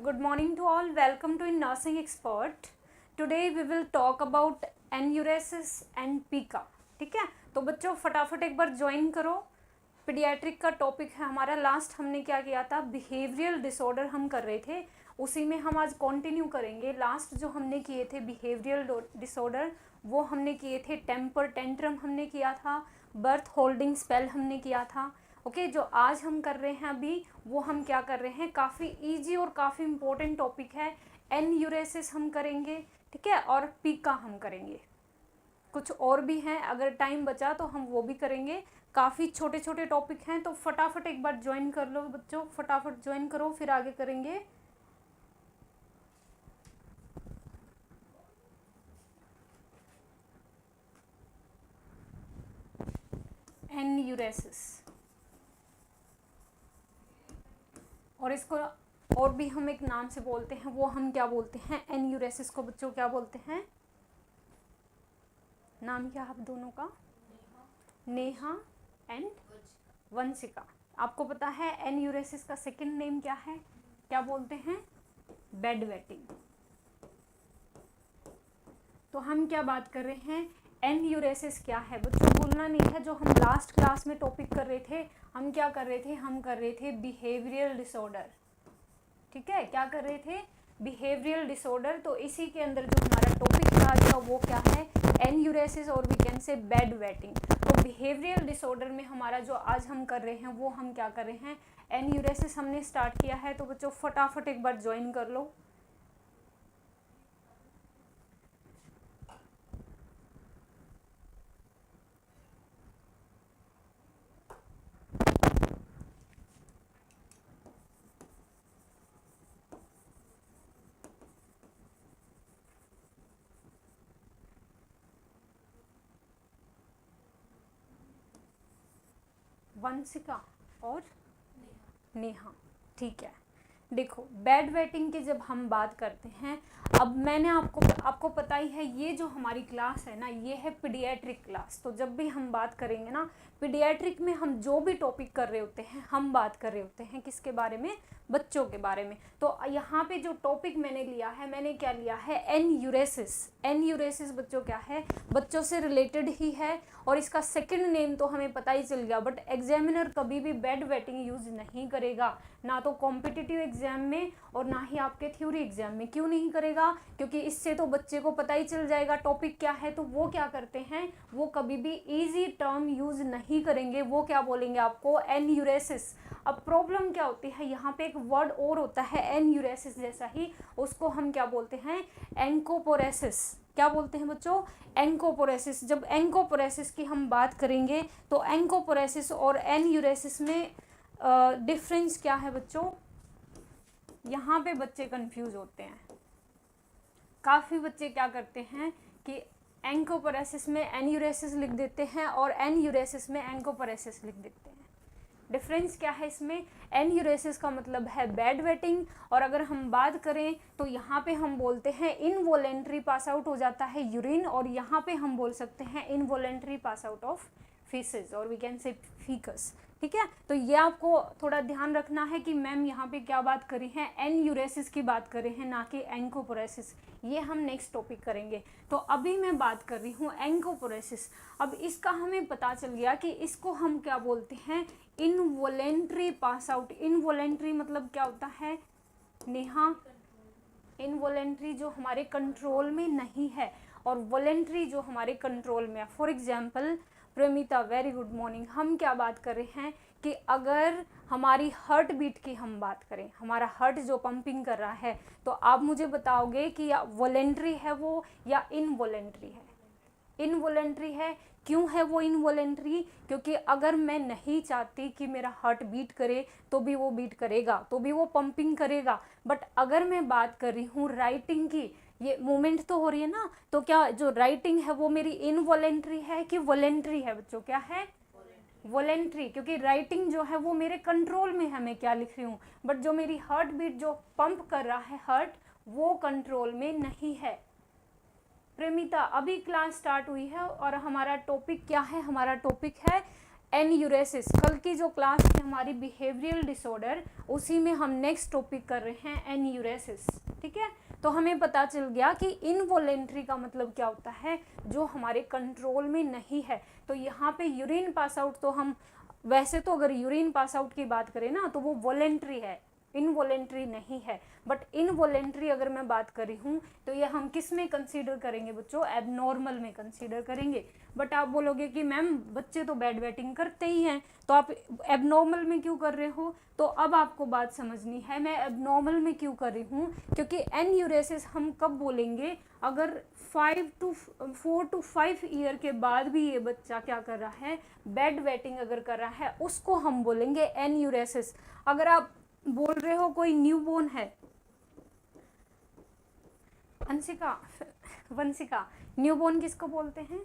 Good morning to all. Welcome to In Nursing Expert. Today we will talk about enuresis and पीका. ठीक है, तो बच्चों फटाफट एक बार ज्वाइन करो. पीडियाट्रिक का टॉपिक है हमारा. लास्ट हमने क्या किया था, बिहेवियरल डिसऑर्डर हम कर रहे थे, उसी में हम आज कंटिन्यू करेंगे. लास्ट जो हमने किए थे बिहेवियरल डिसऑर्डर वो हमने किए थे. टेम्पर टेंट्रम हमने किया था. बर्थ होल्डिंग स्पेल हमने किया था. ओके जो आज हम कर रहे हैं अभी वो हम क्या कर रहे हैं, काफ़ी इजी और काफ़ी इम्पोर्टेंट टॉपिक है. एन्यूरेसिस हम करेंगे, ठीक है, और पीका हम करेंगे. कुछ और भी हैं, अगर टाइम बचा तो हम वो भी करेंगे. काफ़ी छोटे छोटे टॉपिक हैं, तो फटाफट एक बार ज्वाइन कर लो बच्चों. फटाफट ज्वाइन करो, फिर आगे करेंगे. एन्यूरेसिस, और इसको और भी हम एक नाम से बोलते हैं, वो हम क्या बोलते हैं, एन्यूरेसिस को बच्चों क्या बोलते हैं. नाम क्या आप दोनों का? नेहा एंड वंशिका. आपको पता है एन्यूरेसिस का सेकंड नेम क्या है, क्या बोलते हैं, बेड वेटिंग. तो हम क्या बात कर रहे हैं, एन्यूरेसिस क्या है बच्चों, भूलना नहीं है. जो हम लास्ट क्लास में टॉपिक कर रहे थे, हम क्या कर रहे थे, हम कर रहे थे बिहेवियरल डिसऑर्डर. ठीक है, क्या कर रहे थे, बिहेवियरल डिसऑर्डर. तो इसी के अंदर जो हमारा टॉपिक था आज का वो क्या है, एन्यूरेसिस, और we can say bed wetting. तो बिहेवियरल डिसऑर्डर में हमारा जो आज हम कर रहे हैं वो हम क्या कर रहे हैं, एन्यूरेसिस हमने स्टार्ट किया है. तो बच्चों फटाफट एक बार ज्वाइन कर लो. वंशिका और नेहा. ठीक है, देखो बेड वेटिंग की जब हम बात करते हैं, अब मैंने आपको पता ही है, ये जो हमारी क्लास है ना, ये है पीडियाट्रिक क्लास. तो जब भी हम बात करेंगे ना पीडियाट्रिक में, हम जो भी टॉपिक कर रहे होते हैं, हम बात कर रहे होते हैं किसके बारे में, बच्चों के बारे में. तो यहाँ पे जो टॉपिक मैंने लिया है, मैंने क्या लिया है, एन्यूरेसिस. एन्यूरेसिस बच्चों क्या है, बच्चों से रिलेटेड ही है, और इसका सेकंड नेम तो हमें पता ही चल गया. बट एग्जामिनर कभी भी बेड वेटिंग यूज नहीं करेगा, ना तो कॉम्पिटिटिव एग्जाम में और ना ही आपके थ्योरी एग्जाम में. क्यों नहीं करेगा, क्योंकि इससे तो बच्चे को पता ही चल जाएगा टॉपिक क्या है. तो वो क्या करते हैं, वो कभी भी इजी टर्म यूज नहीं करेंगे, वो क्या बोलेंगे आपको, एन्यूरेसिस. अब प्रॉब्लम क्या होती है, यहाँ पे एक वर्ड और होता है एन्यूरेसिस जैसा ही, उसको हम क्या बोलते हैं, एंकोपोरेसिस. क्या बोलते हैं बच्चों, एंकोपोरेसिस. जब एंकोपोरेसिस की हम बात करेंगे तो एंकोपोरेसिस और एन्यूरेसिस में डिफरेंस क्या है बच्चों, यहाँ पे बच्चे कंफ्यूज होते हैं. काफ़ी बच्चे क्या करते हैं कि एंकोपोरेसिस में एन्यूरेसिस लिख देते हैं और एन्यूरेसिस में एंकोपोरेसिस लिख देते हैं. डिफरेंस क्या है इसमें, एन्यूरेसिस का मतलब है बेड वेटिंग, और अगर हम बात करें तो यहाँ पे हम बोलते हैं इनवॉलेंट्री पास आउट हो जाता है यूरिन, और यहाँ पे हम बोल सकते हैं involuntary pass out of faeces, और वी कैन से फीकस. ठीक है, तो ये आपको थोड़ा ध्यान रखना है कि मैम यहाँ पे क्या बात करी है, एन्यूरेसिस की बात कर रहे हैं, ना कि एंकोपोरेसिस. ये हम नेक्स्ट टॉपिक करेंगे. तो अभी मैं बात कर रही हूँ एंकोपोरेसिस. अब इसका हमें पता चल गया कि इसको हम क्या बोलते हैं, इनवॉलेंट्री पास आउट. इनवॉलेंट्री मतलब क्या होता है नेहा, इनवॉलेंट्री जो हमारे कंट्रोल में नहीं है, और वॉलेंट्री जो हमारे कंट्रोल में है. For example Premita, very good morning. हम क्या बात कर रहे हैं कि अगर हमारी हार्ट बीट की हम बात करें, हमारा हार्ट जो पंपिंग कर रहा है, तो आप मुझे बताओगे कि या वॉलेंट्री है वो या इनवॉलेंट्री है. इनवॉलेंट्री है. क्यों है वो इनवॉलेंट्री, क्योंकि अगर मैं नहीं चाहती कि मेरा हार्ट बीट करे तो भी वो बीट करेगा, तो भी वो पंपिंग करेगा. बट अगर मैं बात कर रही हूँ राइटिंग की, ये मूवमेंट तो हो रही है ना, तो क्या जो राइटिंग है वो मेरी इनवॉलेंट्री है कि वॉलेंट्री है बच्चों, क्या है, वॉलेंट्री. क्योंकि राइटिंग जो है वो मेरे कंट्रोल में है, मैं क्या लिख रही हूँ. बट जो मेरी हार्ट बीट जो पंप कर रहा है हार्ट, वो कंट्रोल में नहीं है. प्रेमिता, अभी क्लास स्टार्ट हुई है और हमारा टॉपिक क्या है, हमारा टॉपिक है एनयूरेसिस। कल की जो क्लास थी हमारी बिहेवियरल डिसऑर्डर, उसी में हम नेक्स्ट टॉपिक कर रहे हैं एनयूरेसिस। ठीक है, तो हमें पता चल गया कि इनवॉलेंट्री का मतलब क्या होता है, जो हमारे कंट्रोल में नहीं है। तो यहाँ पे यूरिन पास आउट, तो हम वैसे तो अगर यूरिन पास आउट की बात करें ना तो वो वॉलेंट्री है, इनवॉलेंट्री नहीं है। बट इनवॉलेंट्री अगर मैं बात कर रही हूँ तो ये हम किस में कंसीडर करेंगे बच्चों, एबनॉर्मल में कंसीडर करेंगे। बट आप बोलोगे कि मैम बच्चे तो बेड वेटिंग करते ही हैं, तो आप एबनॉर्मल में क्यों कर रहे हो। तो अब आपको बात समझनी है, मैं एबनॉर्मल में क्यों कर रही हूँ, क्योंकि एनयूरेसिस हम कब बोलेंगे, अगर 4 to 5 ईयर के बाद भी ये बच्चा क्या कर रहा है, बेड वेटिंग अगर कर रहा है, उसको हम बोलेंगे एनयूरेसिस। अगर आप बोल रहे हो कोई न्यूबॉर्न है, अंशिका, वंशिका, न्यूबॉर्न किसको बोलते हैं,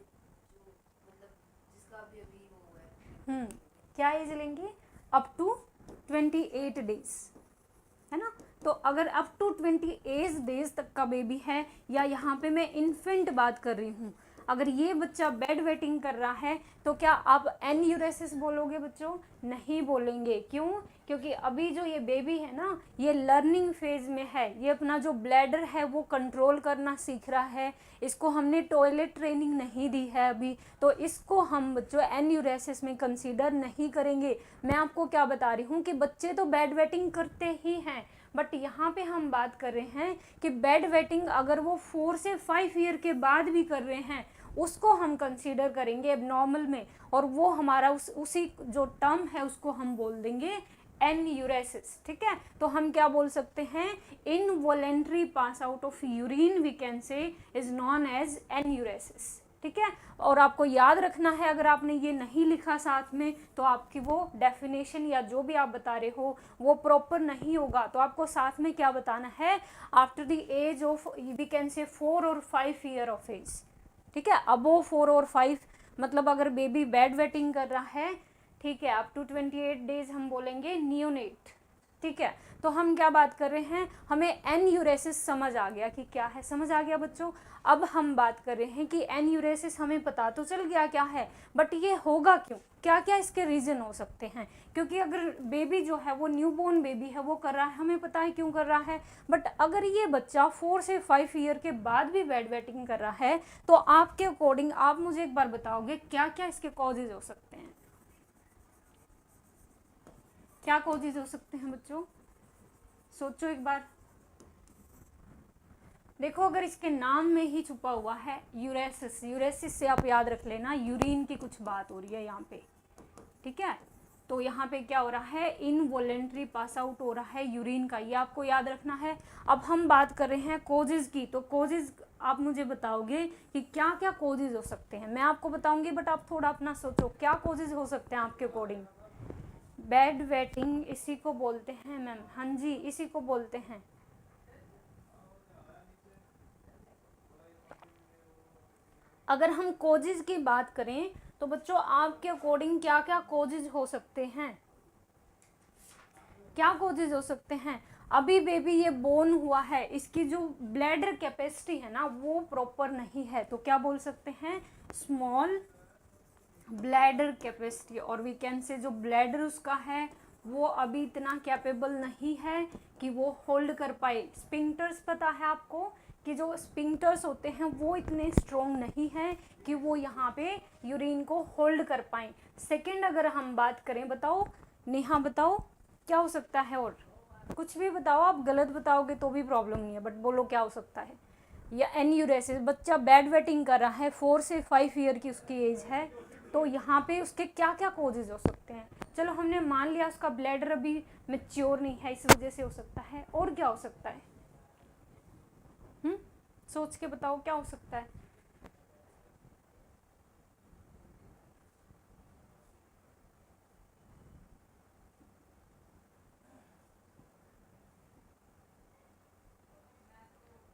क्या एज लेंगे, अप टू 28 डेज, है ना। तो अगर अप टू 28 डेज तक का बेबी है, या यहाँ पे मैं इन्फेंट बात कर रही हूँ, अगर ये बच्चा बेड वेटिंग कर रहा है तो क्या आप एनयूरेसिस बोलोगे बच्चों, नहीं बोलेंगे। क्यों, क्योंकि अभी जो ये बेबी है ना, ये लर्निंग फेज में है, ये अपना जो ब्लैडर है वो कंट्रोल करना सीख रहा है, इसको हमने टॉयलेट ट्रेनिंग नहीं दी है अभी, तो इसको हम बच्चों एनयूरेसिस में कंसीडर नहीं करेंगे। मैं आपको क्या बता रही हूँ कि बच्चे तो बेड वेटिंग करते ही हैं, बट यहाँ पे हम बात कर रहे हैं कि बेड वेटिंग अगर वो 4 से 5 ईयर के बाद भी कर रहे हैं, उसको हम कंसीडर करेंगे एबनॉर्मल में, और वो हमारा उसी जो टर्म है उसको हम बोल देंगे एनयूरेसिस। ठीक है, तो हम क्या बोल सकते हैं, involuntary pass out of urine we can say is known as enuresis. ठीक है, और आपको याद रखना है, अगर आपने ये नहीं लिखा साथ में तो आपकी वो डेफिनेशन या जो भी आप बता रहे हो वो प्रॉपर नहीं होगा। तो आपको साथ में क्या बताना है, after the age of we can say 4 और 5 ईयर ऑफ एज। ठीक है, अबो 4 और 5, मतलब अगर बेबी बेड वेटिंग कर रहा है, ठीक है, अप टू 28 डेज हम बोलेंगे नियोनेट। ठीक है, तो हम क्या बात कर रहे हैं, हमें एनयूरेसिस समझ आ गया कि क्या है, समझ आ गया बच्चों। अब हम बात कर रहे हैं कि एनयूरेसिस हमें पता तो चल गया क्या है, बट ये होगा क्यों, क्या क्या इसके रीजन हो सकते हैं। क्योंकि अगर बेबी जो है वो न्यूबॉर्न बेबी है, वो कर रहा है, हमें पता है क्यों कर रहा है, बट अगर ये बच्चा 4 से 5 ईयर के बाद भी बेड वेटिंग कर रहा है, तो आपके अकॉर्डिंग आप मुझे एक बार बताओगे क्या क्या इसके कॉजेज हो सकते हैं, क्या कॉजेज हो सकते हैं बच्चों, सोचो एक बार। देखो, अगर इसके नाम में ही छुपा हुआ है यूरेसिस, यूरेसिस से आप याद रख लेना यूरिन की कुछ बात हो रही है यहाँ पे। ठीक है, तो यहाँ पे क्या हो रहा है, इनवॉलेंट्री पास आउट हो रहा है यूरिन का, ये आपको याद रखना है। अब हम बात कर रहे हैं कोजेज की, तो कोजेज आप मुझे बताओगे कि क्या क्या कोजेज हो सकते हैं, मैं आपको बताऊंगी, बट आप थोड़ा अपना सोचो क्या कोजेज हो सकते हैं आपके अकॉर्डिंग। बेड वेटिंग इसी को बोलते हैं मैम, हाँ जी इसी को बोलते हैं। अगर हम कोजेज की बात करें तो बच्चों आपके अकॉर्डिंग क्या क्या कोजेज हो सकते हैं, क्या कोजेज हो सकते हैं। अभी बेबी ये बोर्न हुआ है, इसकी जो ब्लैडर कैपेसिटी है ना वो प्रॉपर नहीं है, तो क्या बोल सकते हैं, स्मॉल ब्लैडर कैपेसिटी, और वी कैन से जो ब्लैडर उसका है वो अभी इतना कैपेबल नहीं है कि वो होल्ड कर पाए। स्पिंक्टर्स पता है आपको कि जो स्पिंक्टर्स होते हैं वो इतने स्ट्रॉन्ग नहीं हैं कि वो यहाँ पे यूरिन को होल्ड कर पाएँ। सेकंड अगर हम बात करें, बताओ नेहा बताओ क्या हो सकता है, और कुछ भी बताओ, आप गलत बताओगे तो भी प्रॉब्लम नहीं है, बट बोलो क्या हो सकता है। या एनयूरेसिस, बच्चा बेड वेटिंग कर रहा है, 4 से 5 ईयर की उसकी एज है, तो यहाँ पे उसके क्या क्या कोजेज हो सकते हैं। चलो हमने मान लिया उसका ब्लैडर अभी मैच्योर नहीं है, इस वजह से हो सकता है, और क्या हो सकता है, सोच के बताओ क्या हो सकता है।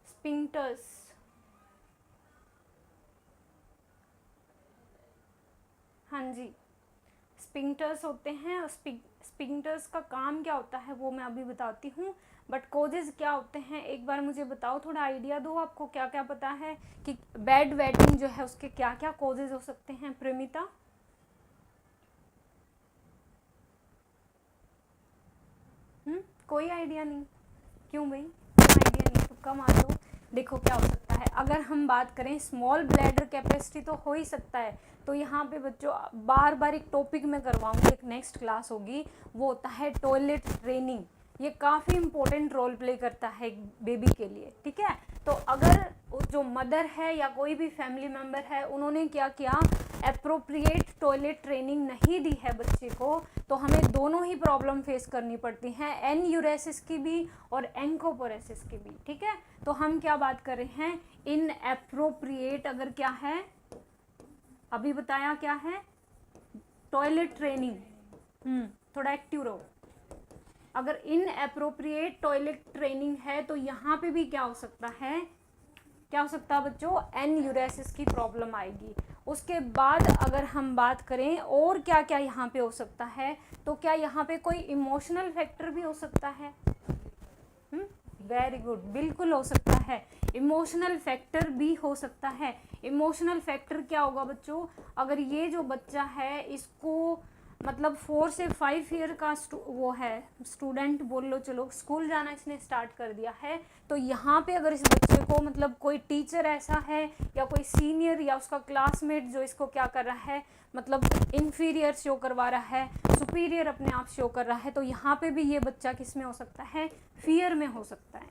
स्पिंक्टर्स, हाँ जी स्पिंक्टर्स होते हैं। स्पिंक्टर्स का काम क्या होता है वो मैं अभी बताती हूँ, बट कोजेज क्या होते हैं एक बार मुझे बताओ, थोड़ा आइडिया दो, आपको क्या क्या पता है कि बेड वेटिंग जो है उसके क्या क्या कोजेज हो सकते हैं। प्रेमिता, कोई आइडिया नहीं? क्यों भाई, कोई आइडिया नहीं? तुक्का मार दो, देखो क्या हो सकता है। अगर हम बात करें स्मॉल ब्लैडर कैपेसिटी तो हो ही सकता है। तो यहाँ पे बच्चों बार बार एक टॉपिक में करवाऊंगी, एक नेक्स्ट क्लास होगी, वो होता है टॉयलेट ट्रेनिंग। ये काफ़ी इंपॉर्टेंट रोल प्ले करता है एक बेबी के लिए, ठीक है। तो अगर जो मदर है या कोई भी फैमिली मेम्बर है उन्होंने क्या किया, एप्रोप्रिएट टॉयलेट ट्रेनिंग नहीं दी है बच्चे को, तो हमें दोनों ही प्रॉब्लम फेस करनी पड़ती हैं, एन्यूरेसिस की भी और एंकोपोरेसिस की भी, ठीक है। तो हम क्या बात कर रहे हैं, इन एप्रोप्रिएट अगर क्या है, अभी बताया क्या है, टॉयलेट ट्रेनिंग। थोड़ा एक्टिव रहो। अगर इन एप्रोप्रिएट टॉयलेट ट्रेनिंग है तो यहाँ पे भी क्या हो सकता है, क्या हो सकता है बच्चों, एन्यूरेसिस की प्रॉब्लम आएगी। उसके बाद अगर हम बात करें और क्या क्या यहाँ पे हो सकता है, तो क्या यहाँ पे कोई इमोशनल फैक्टर भी हो सकता है? वेरी गुड, बिल्कुल हो सकता है, इमोशनल फैक्टर भी हो सकता है। इमोशनल फैक्टर क्या होगा बच्चों, अगर ये जो बच्चा है इसको मतलब 4 से 5 ईयर का वो है स्टूडेंट बोल लो, चलो स्कूल जाना इसने स्टार्ट कर दिया है, तो यहाँ पे अगर इस बच्चे को मतलब कोई टीचर ऐसा है या कोई सीनियर या उसका क्लासमेट जो इसको क्या कर रहा है, मतलब इन्फीरियर शो करवा रहा है, सुपीरियर अपने आप शो कर रहा है, तो यहाँ पे भी ये बच्चा किस में हो सकता है, फियर में हो सकता है।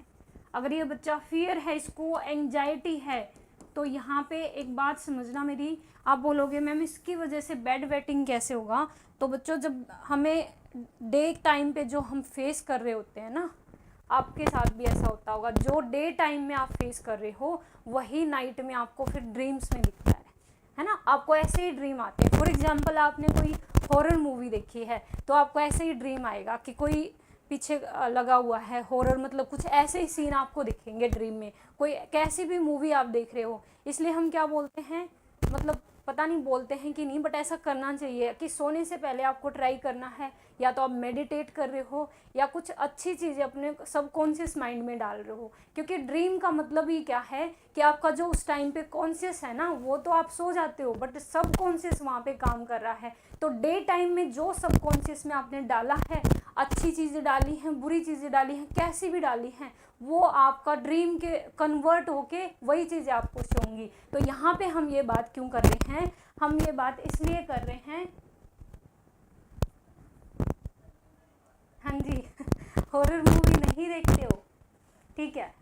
अगर ये बच्चा फियर है, इसको एंजाइटी है, तो यहाँ पे एक बात समझना मेरी, आप बोलोगे मैम इसकी वजह से बेड वेटिंग कैसे होगा, तो बच्चों जब हमें डे टाइम पे जो हम फेस कर रहे होते हैं ना, आपके साथ भी ऐसा होता होगा, जो डे टाइम में आप फेस कर रहे हो वही नाइट में आपको फिर ड्रीम्स में दिखता है ना। आपको ऐसे ही ड्रीम आते हैं। फॉर एग्जांपल आपने कोई हॉरर मूवी देखी है तो आपको ऐसे ही ड्रीम आएगा कि कोई पीछे लगा हुआ है, हॉरर मतलब कुछ ऐसे ही सीन आपको दिखेंगे ड्रीम में, कोई कैसी भी मूवी आप देख रहे हो। इसलिए हम क्या बोलते हैं, मतलब पता नहीं बोलते हैं कि नहीं, बट ऐसा करना चाहिए कि सोने से पहले आपको ट्राई करना है, या तो आप मेडिटेट कर रहे हो या कुछ अच्छी चीज़ें अपने सबकॉन्शियस माइंड में डाल रहे हो, क्योंकि ड्रीम का मतलब ही क्या है कि आपका जो उस टाइम पे कॉन्शियस है ना, वो तो आप सो जाते हो बट सबकॉन्शियस वहाँ पे काम कर रहा है। तो डे टाइम में जो सबकॉन्शियस में आपने डाला है, अच्छी चीज़ें डाली हैं, बुरी चीज़ें डाली हैं, कैसी भी डाली हैं, वो आपका ड्रीम के कन्वर्ट होके वही चीज़ें आपको शो होंगी। तो यहाँ पे हम ये बात क्यों कर रहे हैं, हम ये बात इसलिए कर रहे हैं, हाँ जी हॉरर मूवी नहीं देखते हो, ठीक है।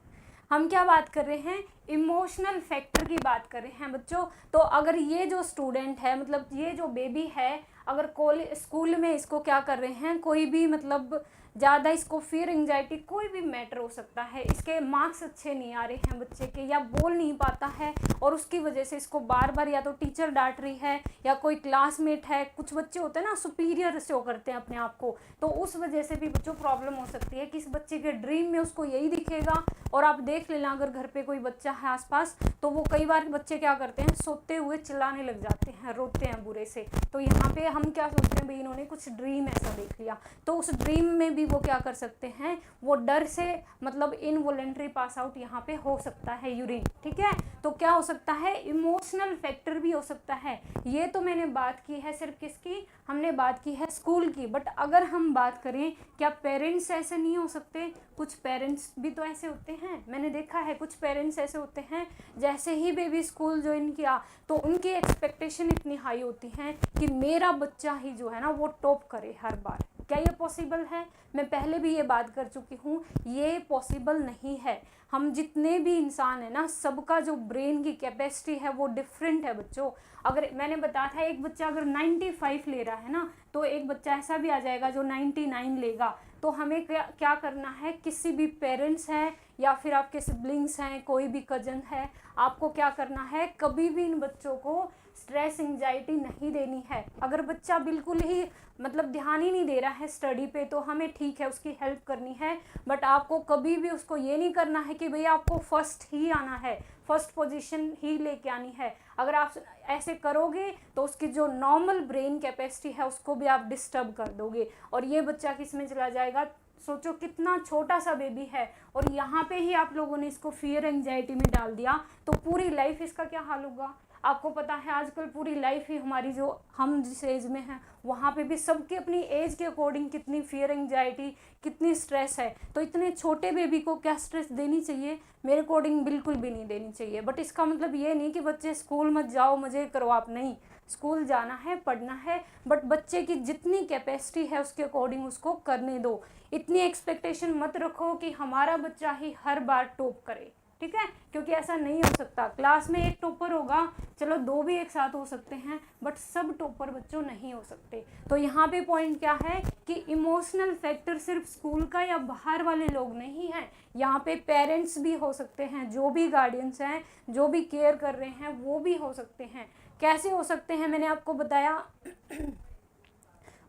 हम क्या बात कर रहे हैं, इमोशनल फैक्टर की बात कर रहे हैं बच्चों। तो अगर ये जो स्टूडेंट है, मतलब ये जो बेबी है, अगर कॉलेज स्कूल में इसको क्या कर रहे हैं, कोई भी मतलब ज़्यादा इसको फियर एंजाइटी कोई भी मैटर हो सकता है, इसके मार्क्स अच्छे नहीं आ रहे हैं बच्चे के, या बोल नहीं पाता है और उसकी वजह से इसको बार बार या तो टीचर डांट रही है या कोई क्लासमेट है, कुछ बच्चे होते हैं ना सुपीरियर शो करते हैं अपने आप को, तो उस वजह से भी बच्चों प्रॉब्लम हो सकती है कि इस बच्चे के ड्रीम में उसको यही दिखेगा। और आप देख लेना अगर घर पे कोई बच्चा है आसपास, तो वो कई बार बच्चे क्या करते हैं, सोते हुए चिल्लाने लग जाते हैं, रोते हैं बुरे से। तो यहाँ पे हम क्या सोचते हैं, भाई इन्होंने कुछ ड्रीम ऐसा देख लिया, तो उस ड्रीम में भी वो क्या कर सकते हैं, वो डर से मतलब इनवॉलेंट्री पास आउट यहाँ पे हो सकता है यूरिन, ठीक है। तो क्या हो सकता है, इमोशनल फैक्टर भी हो सकता है। ये तो मैंने बात की है सिर्फ किसकी, हमने बात की है स्कूल की, बट अगर हम बात करें क्या पेरेंट्स ऐसे नहीं हो सकते, कुछ पेरेंट्स भी तो ऐसे होते हैं, मैंने देखा है कुछ पेरेंट्स ऐसे होते हैं, जैसे ही बेबी स्कूल ज्वाइन किया तो उनकी एक्सपेक्टेशन इतनी हाई होती है कि मेरा बच्चा ही जो है ना वो टॉप करे हर बार। क्या ये पॉसिबल है, मैं पहले भी ये बात कर चुकी हूँ, ये पॉसिबल नहीं है। हम जितने भी इंसान है ना, सबका जो ब्रेन की कैपेसिटी है वो डिफरेंट है बच्चों। अगर मैंने बताया था एक बच्चा अगर 95 ले रहा है ना, तो एक बच्चा ऐसा भी आ जाएगा जो 99 लेगा। तो हमें क्या करना है, किसी भी पेरेंट्स हैं या फिर आपके सिबलिंग्स हैं, कोई भी कजन है, आपको क्या करना है, कभी भी इन बच्चों को स्ट्रेस एंजाइटी नहीं देनी है। अगर बच्चा बिल्कुल ही मतलब ध्यान ही नहीं दे रहा है स्टडी पे, तो हमें ठीक है उसकी हेल्प करनी है, बट आपको कभी भी उसको ये नहीं करना है कि भैया आपको फर्स्ट ही आना है, फर्स्ट पोजीशन ही लेके आनी है। अगर आप ऐसे करोगे तो उसकी जो नॉर्मल ब्रेन कैपेसिटी है उसको भी आप डिस्टर्ब कर दोगे, और ये बच्चा किस में चला जाएगा। सोचो कितना छोटा सा बेबी है और यहाँ पे ही आप लोगों ने इसको फियर एंजाइटी में डाल दिया, तो पूरी लाइफ इसका क्या हाल होगा। आपको पता है आजकल पूरी लाइफ ही हमारी, जो हम जिस एज में हैं वहाँ पे भी सबकी अपनी एज के अकॉर्डिंग कितनी फियर एंजाइटी, कितनी स्ट्रेस है। तो इतने छोटे बेबी को क्या स्ट्रेस देनी चाहिए? मेरे अकॉर्डिंग बिल्कुल भी नहीं देनी चाहिए। बट इसका मतलब ये नहीं कि बच्चे स्कूल मत जाओ, मज़े करो आप, नहीं, स्कूल जाना है, पढ़ना है, बट बच्चे की जितनी कैपेसिटी है उसके अकॉर्डिंग उसको करने दो। इतनी एक्सपेक्टेशन मत रखो कि हमारा बच्चा ही हर बार टॉप करे, ठीक है, क्योंकि ऐसा नहीं हो सकता। क्लास में एक टॉपर होगा, चलो 2 भी एक साथ हो सकते हैं, बट सब टॉपर बच्चों नहीं हो सकते। तो यहाँ पे पॉइंट क्या है कि इमोशनल फैक्टर सिर्फ स्कूल का या बाहर वाले लोग नहीं हैं, यहाँ पे पेरेंट्स भी हो सकते हैं, जो भी गार्डियंस हैं, जो भी केयर कर रहे हैं वो भी हो सकते हैं। कैसे हो सकते हैं मैंने आपको बताया,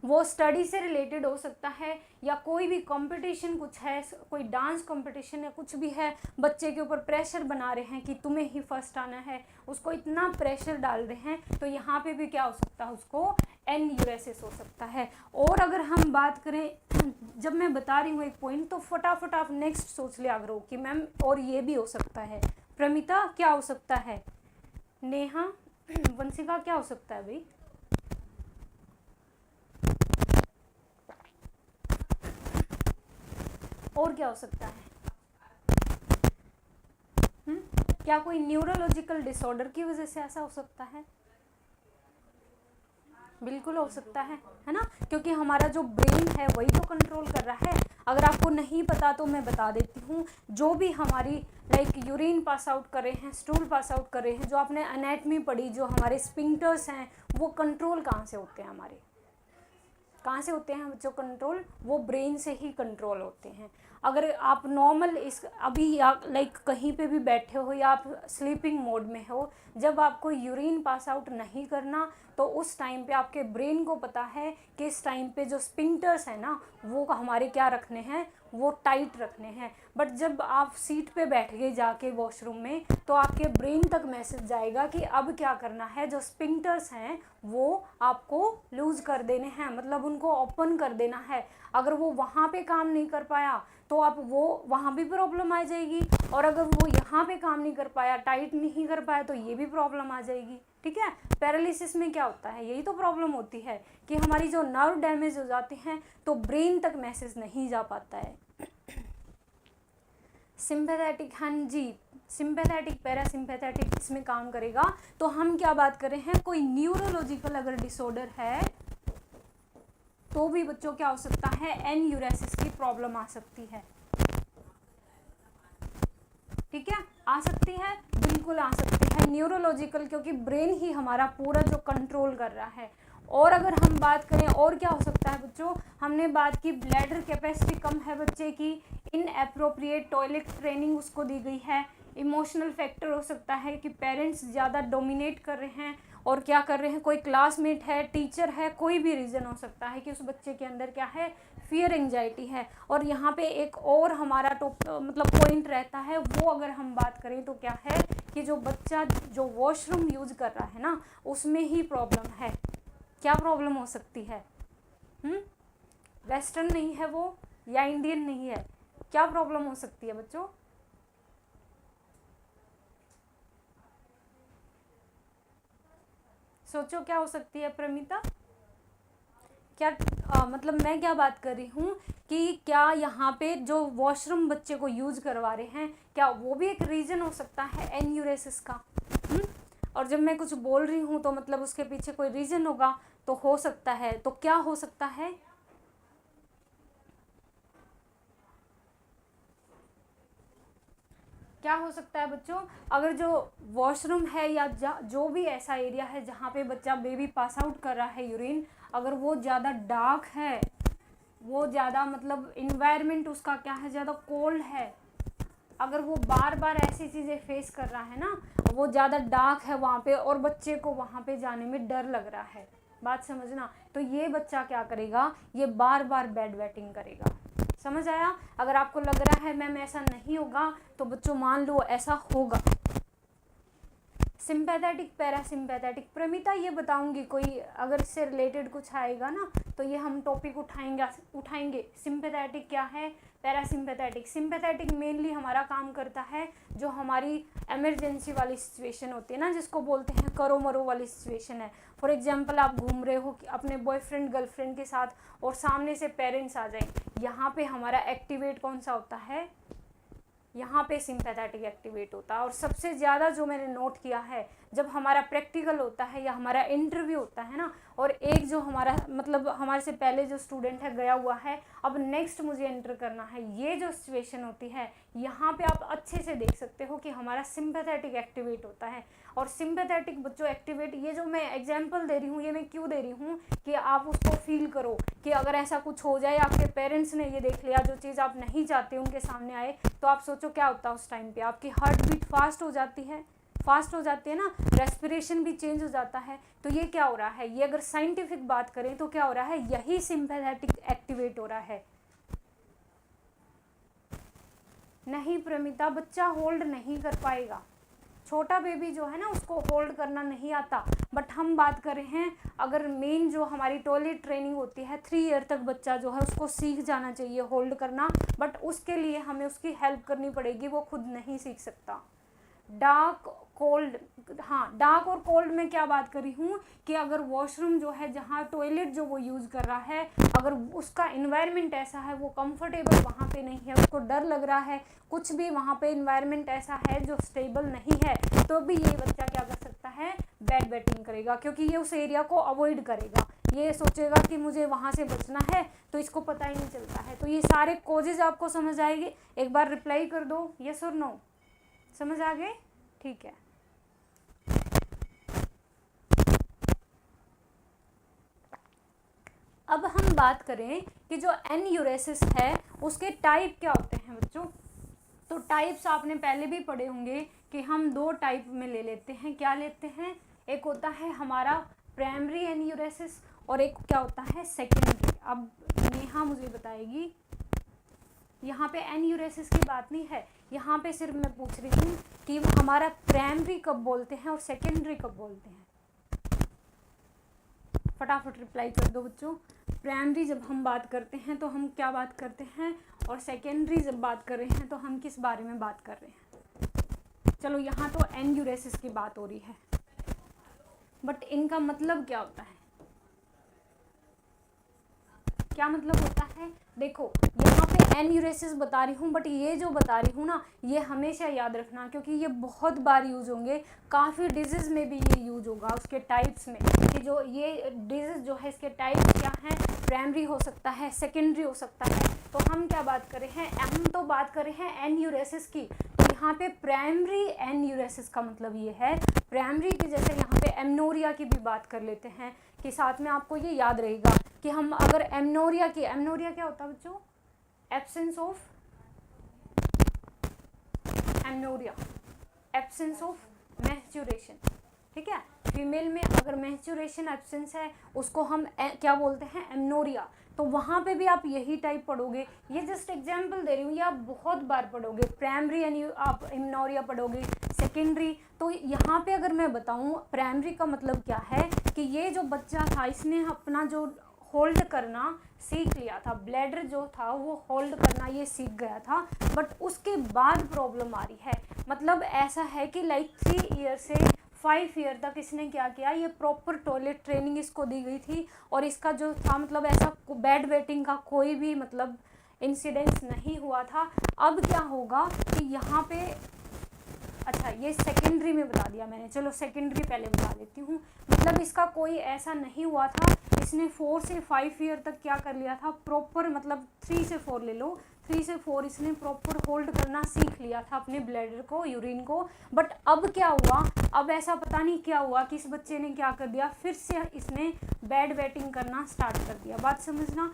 वो स्टडी से रिलेटेड हो सकता है, या कोई भी कंपटीशन कुछ है, कोई डांस कंपटीशन है, कुछ भी है, बच्चे के ऊपर प्रेशर बना रहे हैं कि तुम्हें ही फर्स्ट आना है, उसको इतना प्रेशर डाल रहे हैं, तो यहाँ पे भी क्या हो सकता है, उसको एनयूरेसिस हो सकता है। और अगर हम बात करें, जब मैं बता रही हूँ एक पॉइंट, तो फटाफट आप नेक्स्ट सोच लिया करो कि मैम और ये भी हो सकता है। प्रमिता क्या हो सकता है? नेहा, वंशिका क्या हो सकता है भाई? और क्या हो सकता है? क्या कोई न्यूरोलॉजिकल डिसऑर्डर की वजह से ऐसा हो सकता है? बिल्कुल हो सकता है ना, क्योंकि हमारा जो ब्रेन है वही तो कंट्रोल कर रहा है। अगर आपको नहीं पता तो मैं बता देती हूँ, जो भी हमारी लाइक यूरिन पास आउट कर रहे हैं, स्टूल पास आउट कर रहे हैं, जो आपने एनाटमी पढ़ी, जो हमारे स्पिंक्टर्स हैं, वो कंट्रोल कहाँ से होते हैं? हमारे कहाँ से होते हैं बच्चों कंट्रोल? वो ब्रेन से ही कंट्रोल होते हैं। अगर आप नॉर्मल इस अभी लाइक कहीं पे भी बैठे हो या आप स्लीपिंग मोड में हो, जब आपको यूरिन पास आउट नहीं करना, तो उस टाइम पे आपके ब्रेन को पता है कि इस टाइम पे जो स्पिंक्टर्स है ना, वो हमारे क्या रखने हैं, वो टाइट रखने हैं। बट जब आप सीट पे बैठ गए जाके वॉशरूम में, तो आपके ब्रेन तक मैसेज जाएगा कि अब क्या करना है, जो स्पिंक्टर्स हैं वो आपको लूज कर देने हैं, मतलब उनको ओपन कर देना है। अगर वो वहाँ पे काम नहीं कर पाया तो आप वो वहाँ भी प्रॉब्लम आ जाएगी, और अगर वो यहाँ पे काम नहीं कर पाया, टाइट नहीं कर पाया, तो ये भी प्रॉब्लम आ जाएगी, ठीक है। पैरालिसिस में क्या होता है, यही तो प्रॉब्लम होती है कि हमारी जो नर्व डैमेज हो जाते हैं तो ब्रेन तक मैसेज नहीं जा पाता है। सिंपैथेटिक, हाँ जी, सिंपैथेटिक पैरासिम्पैथेटिक इसमें काम करेगा। तो हम क्या बात कर रहे हैं, कोई न्यूरोलॉजिकल अगर डिसऑर्डर है तो भी बच्चों क्या हो सकता है, एनयूरेसिस की प्रॉब्लम आ सकती है, ठीक है, आ सकती है, बिल्कुल आ सकती है न्यूरोलॉजिकल, क्योंकि ब्रेन ही हमारा पूरा जो कंट्रोल कर रहा है। और अगर हम बात करें और क्या हो सकता है बच्चों, हमने बात की ब्लैडर कैपेसिटी कम है बच्चे की, इनएप्रोप्रिएट टॉयलेट ट्रेनिंग उसको दी गई है। इमोशनल फैक्टर हो सकता है कि पेरेंट्स ज़्यादा डोमिनेट कर रहे हैं और क्या कर रहे हैं, कोई क्लासमेट है, टीचर है, कोई भी रीज़न हो सकता है कि उस बच्चे के अंदर क्या है, फियर एंजाइटी है। और यहाँ पे एक और हमारा मतलब पॉइंट रहता है, वो अगर हम बात करें तो क्या है कि जो बच्चा जो वॉशरूम यूज कर रहा है ना, उसमें ही प्रॉब्लम है। क्या प्रॉब्लम हो सकती है? वेस्टर्न नहीं है वो, या इंडियन नहीं है, क्या प्रॉब्लम हो सकती है बच्चों? सोचो क्या हो सकती है प्रमिता? क्या मतलब मैं क्या बात कर रही हूँ कि क्या यहाँ पे जो वॉशरूम बच्चे को यूज करवा रहे हैं, क्या वो भी एक रीज़न हो सकता है एन्यूरेसिस का? और जब मैं कुछ बोल रही हूँ तो मतलब उसके पीछे कोई रीज़न होगा, तो हो सकता है, तो क्या हो सकता है? क्या हो सकता है बच्चों? अगर जो वॉशरूम है या जो भी ऐसा एरिया है जहाँ पे बच्चा बेबी पास आउट कर रहा है यूरिन, अगर वो ज़्यादा डार्क है, वो ज़्यादा मतलब इन्वायरमेंट उसका क्या है, ज़्यादा कोल्ड है, अगर वो बार बार ऐसी चीज़ें फेस कर रहा है ना, वो ज़्यादा डार्क है वहाँ पे और बच्चे को वहाँ पे जाने में डर लग रहा है, बात समझना, तो ये बच्चा क्या करेगा, ये बार बार बेड वेटिंग करेगा। समझ आया? अगर आपको लग रहा है मैम ऐसा नहीं होगा, तो बच्चों मान लो ऐसा होगा। सिंपैथेटिक पैरासिम्पैथेटिक, प्रमिता ये बताऊंगी, कोई अगर इससे रिलेटेड कुछ आएगा ना तो ये हम टॉपिक उठाएंगे। सिंपैथेटिक क्या है, पैरासिम्पैथेटिक। सिंपैथेटिक मेनली हमारा काम करता है जो हमारी इमरजेंसी वाली सिचुएशन होती है ना, जिसको बोलते हैं करो मरो वाली सिचुएशन है। फॉर एग्जांपल आप घूम रहे हो अपने बॉयफ्रेंड गर्लफ्रेंड के साथ और सामने से पेरेंट्स आ जाए, यहाँ पे हमारा एक्टिवेट कौन सा होता है, यहाँ पे सिंपैथेटिक एक्टिवेट होता है। और सबसे ज़्यादा जो मैंने नोट किया है, जब हमारा प्रैक्टिकल होता है या हमारा इंटरव्यू होता है ना, और एक जो हमारा मतलब हमारे से पहले जो स्टूडेंट है गया हुआ है, अब नेक्स्ट मुझे एंटर करना है, ये जो सिचुएशन होती है यहाँ पे आप अच्छे से देख सकते हो कि हमारा सिंपैथेटिक एक्टिवेट होता है। और सिंपैथेटिक बच्चों एक्टिवेट, ये जो मैं एग्जांपल दे रही हूँ ये मैं क्यों दे रही हूँ कि आप उसको फील करो कि अगर ऐसा कुछ हो जाए, आपके पेरेंट्स ने ये देख लिया जो चीज़ आप नहीं चाहते उनके सामने आए, तो आप सोचो क्या होता है उस टाइम पे, आपकी हार्ट बीट फास्ट हो जाती है ना, रेस्पिरेशन भी चेंज हो जाता है। तो ये क्या हो रहा है, ये अगर साइंटिफिक बात करें तो क्या हो रहा है, यही सिंपैथेटिक एक्टिवेट हो रहा है। नहीं प्रमिता, बच्चा होल्ड नहीं कर पाएगा, छोटा बेबी जो है ना उसको होल्ड करना नहीं आता। बट हम बात कर रहे हैं अगर मेन जो हमारी टॉयलेट ट्रेनिंग होती है 3 ईयर तक बच्चा जो है उसको सीख जाना चाहिए होल्ड करना, बट उसके लिए हमें उसकी हेल्प करनी पड़ेगी, वो खुद नहीं सीख सकता। डार्क कोल्ड, हाँ डार्क और कोल्ड में क्या बात करी हूँ कि अगर वॉशरूम जो है जहाँ टॉयलेट जो वो यूज़ कर रहा है, अगर उसका इन्वायरमेंट ऐसा है वो कंफर्टेबल वहाँ पे नहीं है, उसको डर लग रहा है, कुछ भी वहाँ पे इन्वायरमेंट ऐसा है जो स्टेबल नहीं है, तो भी ये बच्चा क्या कर सकता है, बेड वेटिंग करेगा, क्योंकि ये उस एरिया को अवॉइड करेगा, ये सोचेगा कि मुझे वहाँ से बचना है, तो इसको पता ही नहीं चलता है। तो ये सारे कोजेज आपको समझ आएंगे, एक बार रिप्लाई कर दो यस और नो, समझ आ गए, ठीक है। अब हम बात करें कि जो एन्यूरेसिस है उसके टाइप क्या होते हैं बच्चों। तो टाइप्स आपने पहले भी पढ़े होंगे कि हम 2 टाइप में ले लेते हैं, क्या लेते हैं, एक होता है हमारा प्राइमरी एन्यूरेसिस और एक क्या होता है सेकेंडरी। अब नेहा मुझे बताएगी, यहाँ पे एन्यूरेसिस की बात नहीं है, यहाँ पे सिर्फ मैं पूछ रही हूँ कि हमारा प्राइमरी कब बोलते हैं और सेकेंडरी कब बोलते हैं। फटाफट रिप्लाई कर दो बच्चों। प्राइमरी जब हम बात करते हैं तो हम क्या बात करते हैं, और सेकेंडरी जब बात कर रहे हैं तो हम किस बारे में बात कर रहे हैं। चलो यहाँ तो एन्यूरेसिस की बात हो रही है, बट इनका मतलब क्या होता है, क्या मतलब होता है। देखो यहाँ पे एन्यूरेसिस बता रही हूँ, बट ये जो बता रही हूँ ना ये हमेशा याद रखना, क्योंकि ये बहुत बार यूज़ होंगे, काफ़ी डिजीज़ में भी ये यूज़ होगा उसके टाइप्स में, कि जो ये डिजीज़ जो है इसके टाइप्स क्या हैं, प्राइमरी हो सकता है, सेकेंडरी हो सकता है। तो हम क्या बात कर रहे हैं, हम तो बात कर रहे हैं एन्यूरेसिस की। तो यहाँ पे प्राइमरी एन्यूरेसिस का मतलब ये है, प्राइमरी की जैसे यहाँ पे एमनोरिया की भी बात कर लेते हैं, कि साथ में आपको ये याद रहेगा कि हम अगर एमनोरिया की, एमनोरिया क्या होता है बच्चों, absence of, amenorrhoea absence of menstruation, ठीक है। फीमेल में अगर मेंस्ट्रुएशन एब्सेंस है उसको हम क्या बोलते हैं, एमनोरिया। तो वहाँ पे भी आप यही टाइप पढ़ोगे, ये जस्ट एग्जांपल दे रही हूँ, ये आप बहुत बार पढ़ोगे, प्राइमरी यानी आप एमनोरिया पढ़ोगे, सेकेंडरी। तो यहाँ पे अगर मैं बताऊँ प्राइमरी का मतलब क्या है, कि ये जो बच्चा था इसने अपना जो होल्ड करना सीख लिया था, ब्लैडर जो था वो होल्ड करना ये सीख गया था, बट उसके बाद प्रॉब्लम आ रही है। मतलब ऐसा है कि लाइक 3 ईयर से 5 ईयर तक इसने क्या किया, ये प्रॉपर टॉयलेट ट्रेनिंग इसको दी गई थी, और इसका जो था मतलब ऐसा बेड वेटिंग का कोई भी मतलब इंसिडेंस नहीं हुआ था। अब क्या होगा कि यहाँ पे, अच्छा ये सेकेंडरी में बता दिया मैंने, चलो सेकेंडरी पहले बता देती हूँ। मतलब इसका कोई ऐसा नहीं हुआ था, इसने 4 से 5 ईयर तक क्या कर लिया था प्रॉपर, मतलब 3 से 4 ले लो, 3 से 4 इसने प्रॉपर होल्ड करना सीख लिया था अपने ब्लैडर को, यूरिन को। बट अब क्या हुआ, अब ऐसा पता नहीं क्या हुआ कि इस बच्चे ने क्या कर दिया, फिर से इसने बेड वेटिंग करना स्टार्ट कर दिया। बात समझना,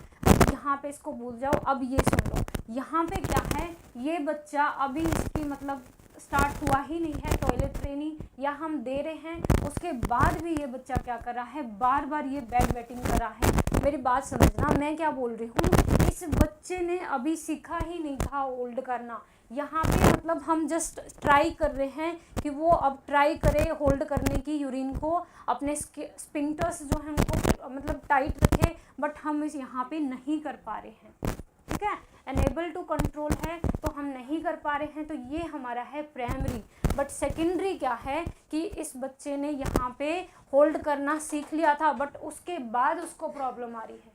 यहाँ पे इसको भूल जाओ। अब ये सुन लो, यहाँ पे क्या है, ये बच्चा अभी इसकी मतलब स्टार्ट हुआ ही नहीं है टॉयलेट ट्रेनिंग, या हम दे रहे हैं, उसके बाद भी ये बच्चा क्या कर रहा है, बार बार ये बेड वेटिंग कर रहा है। मेरी बात समझना, मैं क्या बोल रही हूँ, इस बच्चे ने अभी सीखा ही नहीं था होल्ड करना। यहाँ पे मतलब हम जस्ट ट्राई कर रहे हैं कि वो अब ट्राई करे होल्ड करने की यूरिन को, अपने स्पिंक्टर्स जो हैं उनको मतलब टाइट रखे, बट हम इस यहाँ पे नहीं कर पा रहे हैं। ठीक है, अनेबल टू कंट्रोल है तो हम नहीं कर पा रहे हैं, तो ये हमारा है प्राइमरी। बट सेकेंडरी क्या है कि इस बच्चे ने यहाँ पे होल्ड करना सीख लिया था, बट उसके बाद उसको प्रॉब्लम आ रही है।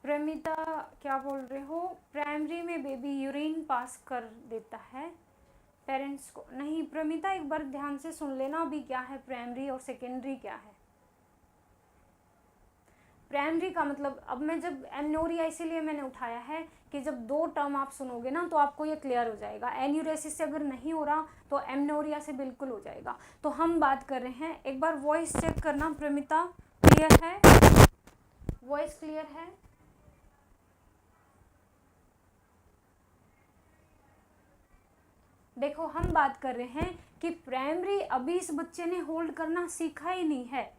प्रमिता क्या बोल रहे हो? प्राइमरी में बेबी यूरिन पास कर देता है पेरेंट्स को? नहीं प्रमिता, एक बार ध्यान से सुन लेना अभी क्या है प्राइमरी और सेकेंडरी क्या है। प्राइमरी का मतलब, अब मैं जब एमनोरिया इसीलिए मैंने उठाया है कि जब दो टर्म आप सुनोगे ना तो आपको ये क्लियर हो जाएगा। एन्यूरेसिस से अगर नहीं हो रहा तो एमनोरिया से बिल्कुल हो जाएगा। तो हम बात कर रहे हैं, एक बार वॉइस चेक करना प्रमिता, क्लियर है? वॉइस क्लियर है? देखो हम बात कर रहे हैं कि प्राइमरी अभी इस बच्चे ने होल्ड करना सीखा ही नहीं है।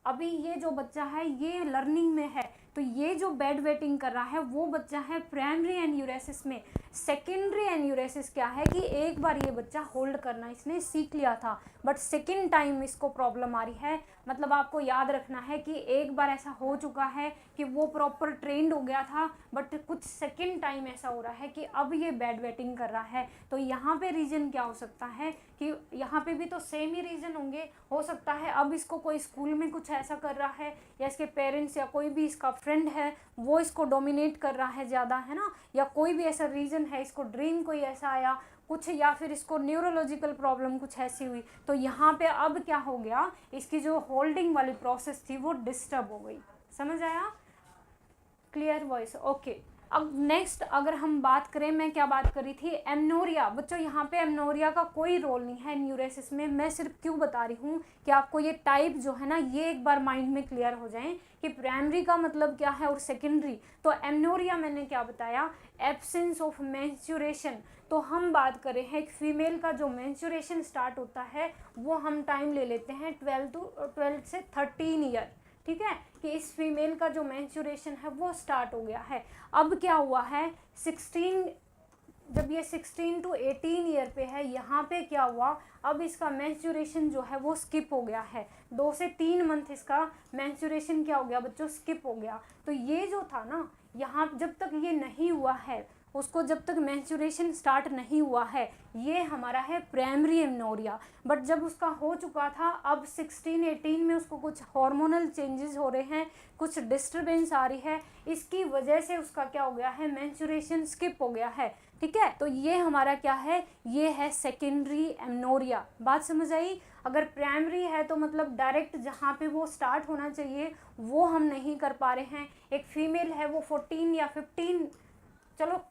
अभी ये जो बच्चा है ये लर्निंग में है, तो ये जो बेड वेटिंग कर रहा है वो बच्चा है प्राइमरी एन्यूरेसिस में। सेकेंडरी एन्यूरेसिस क्या है कि एक बार ये बच्चा होल्ड करना इसने सीख लिया था, बट सेकेंड टाइम इसको प्रॉब्लम आ रही है। मतलब आपको याद रखना है कि एक बार ऐसा हो चुका है कि वो प्रॉपर ट्रेंड हो गया था, बट कुछ सेकेंड टाइम ऐसा हो रहा है कि अब ये बेड वेटिंग कर रहा है। तो यहाँ पे रीज़न क्या हो सकता है कि यहाँ पे भी तो सेम ही रीज़न होंगे। हो सकता है अब इसको कोई स्कूल में कुछ ऐसा कर रहा है, या इसके पेरेंट्स या कोई भी इसका फ्रेंड है वो इसको डोमिनेट कर रहा है ज़्यादा, है ना, या कोई भी ऐसा रीज़न है, इसको ड्रीम कोई ऐसा आया कुछ, या फिर इसको न्यूरोलॉजिकल प्रॉब्लम कुछ ऐसी हुई, तो यहाँ पे अब क्या हो गया, इसकी जो होल्डिंग वाली प्रोसेस थी वो डिस्टर्ब हो गई। समझ आया? Clear voice? ओके। अब नेक्स्ट अगर हम बात करें, मैं क्या बात करी थी, एमनोरिया। बच्चों यहाँ पे एमनोरिया का कोई रोल नहीं है न्यूरेसिस में। मैं सिर्फ क्यों बता रही हूँ कि आपको ये टाइप जो है ना ये एक बार माइंड में क्लियर हो जाए कि प्राइमरी का मतलब क्या है और सेकेंडरी। तो एमनोरिया मैंने क्या बताया, एब्सेंस ऑफ मेंस्ट्रुएशन। तो हम बात करें हैं एक फीमेल का जो मेंस्ट्रुएशन स्टार्ट होता है वो हम टाइम ले लेते हैं 12 से 13 ईयर। ठीक है, कि इस फीमेल का जो मेंस्ट्रुएशन है वो स्टार्ट हो गया है। अब क्या हुआ है 16, जब ये 16 to 18 ईयर पे है, यहाँ पे क्या हुआ, अब इसका मेंस्ट्रुएशन जो है वो स्किप हो गया है। 2 से 3 मंथ इसका मेंस्ट्रुएशन क्या हो गया बच्चों, स्किप हो गया। तो ये जो था ना, यहाँ जब तक ये नहीं हुआ है, उसको जब तक मेंस्ट्रुएशन स्टार्ट नहीं हुआ है, ये हमारा है प्राइमरी एमनोरिया। बट जब उसका हो चुका था, अब 16-18 में उसको कुछ हार्मोनल चेंजेस हो रहे हैं, कुछ डिस्टरबेंस आ रही है, इसकी वजह से उसका क्या हो गया है, मेंस्ट्रुएशन स्किप हो गया है। ठीक है, तो ये हमारा क्या है, ये है सेकेंडरी एमनोरिया। बात समझ आई? अगर प्राइमरी है तो मतलब डायरेक्ट जहाँ पे वो स्टार्ट होना चाहिए वो हम नहीं कर पा रहे हैं। एक फीमेल है वो 14 या 15, चलो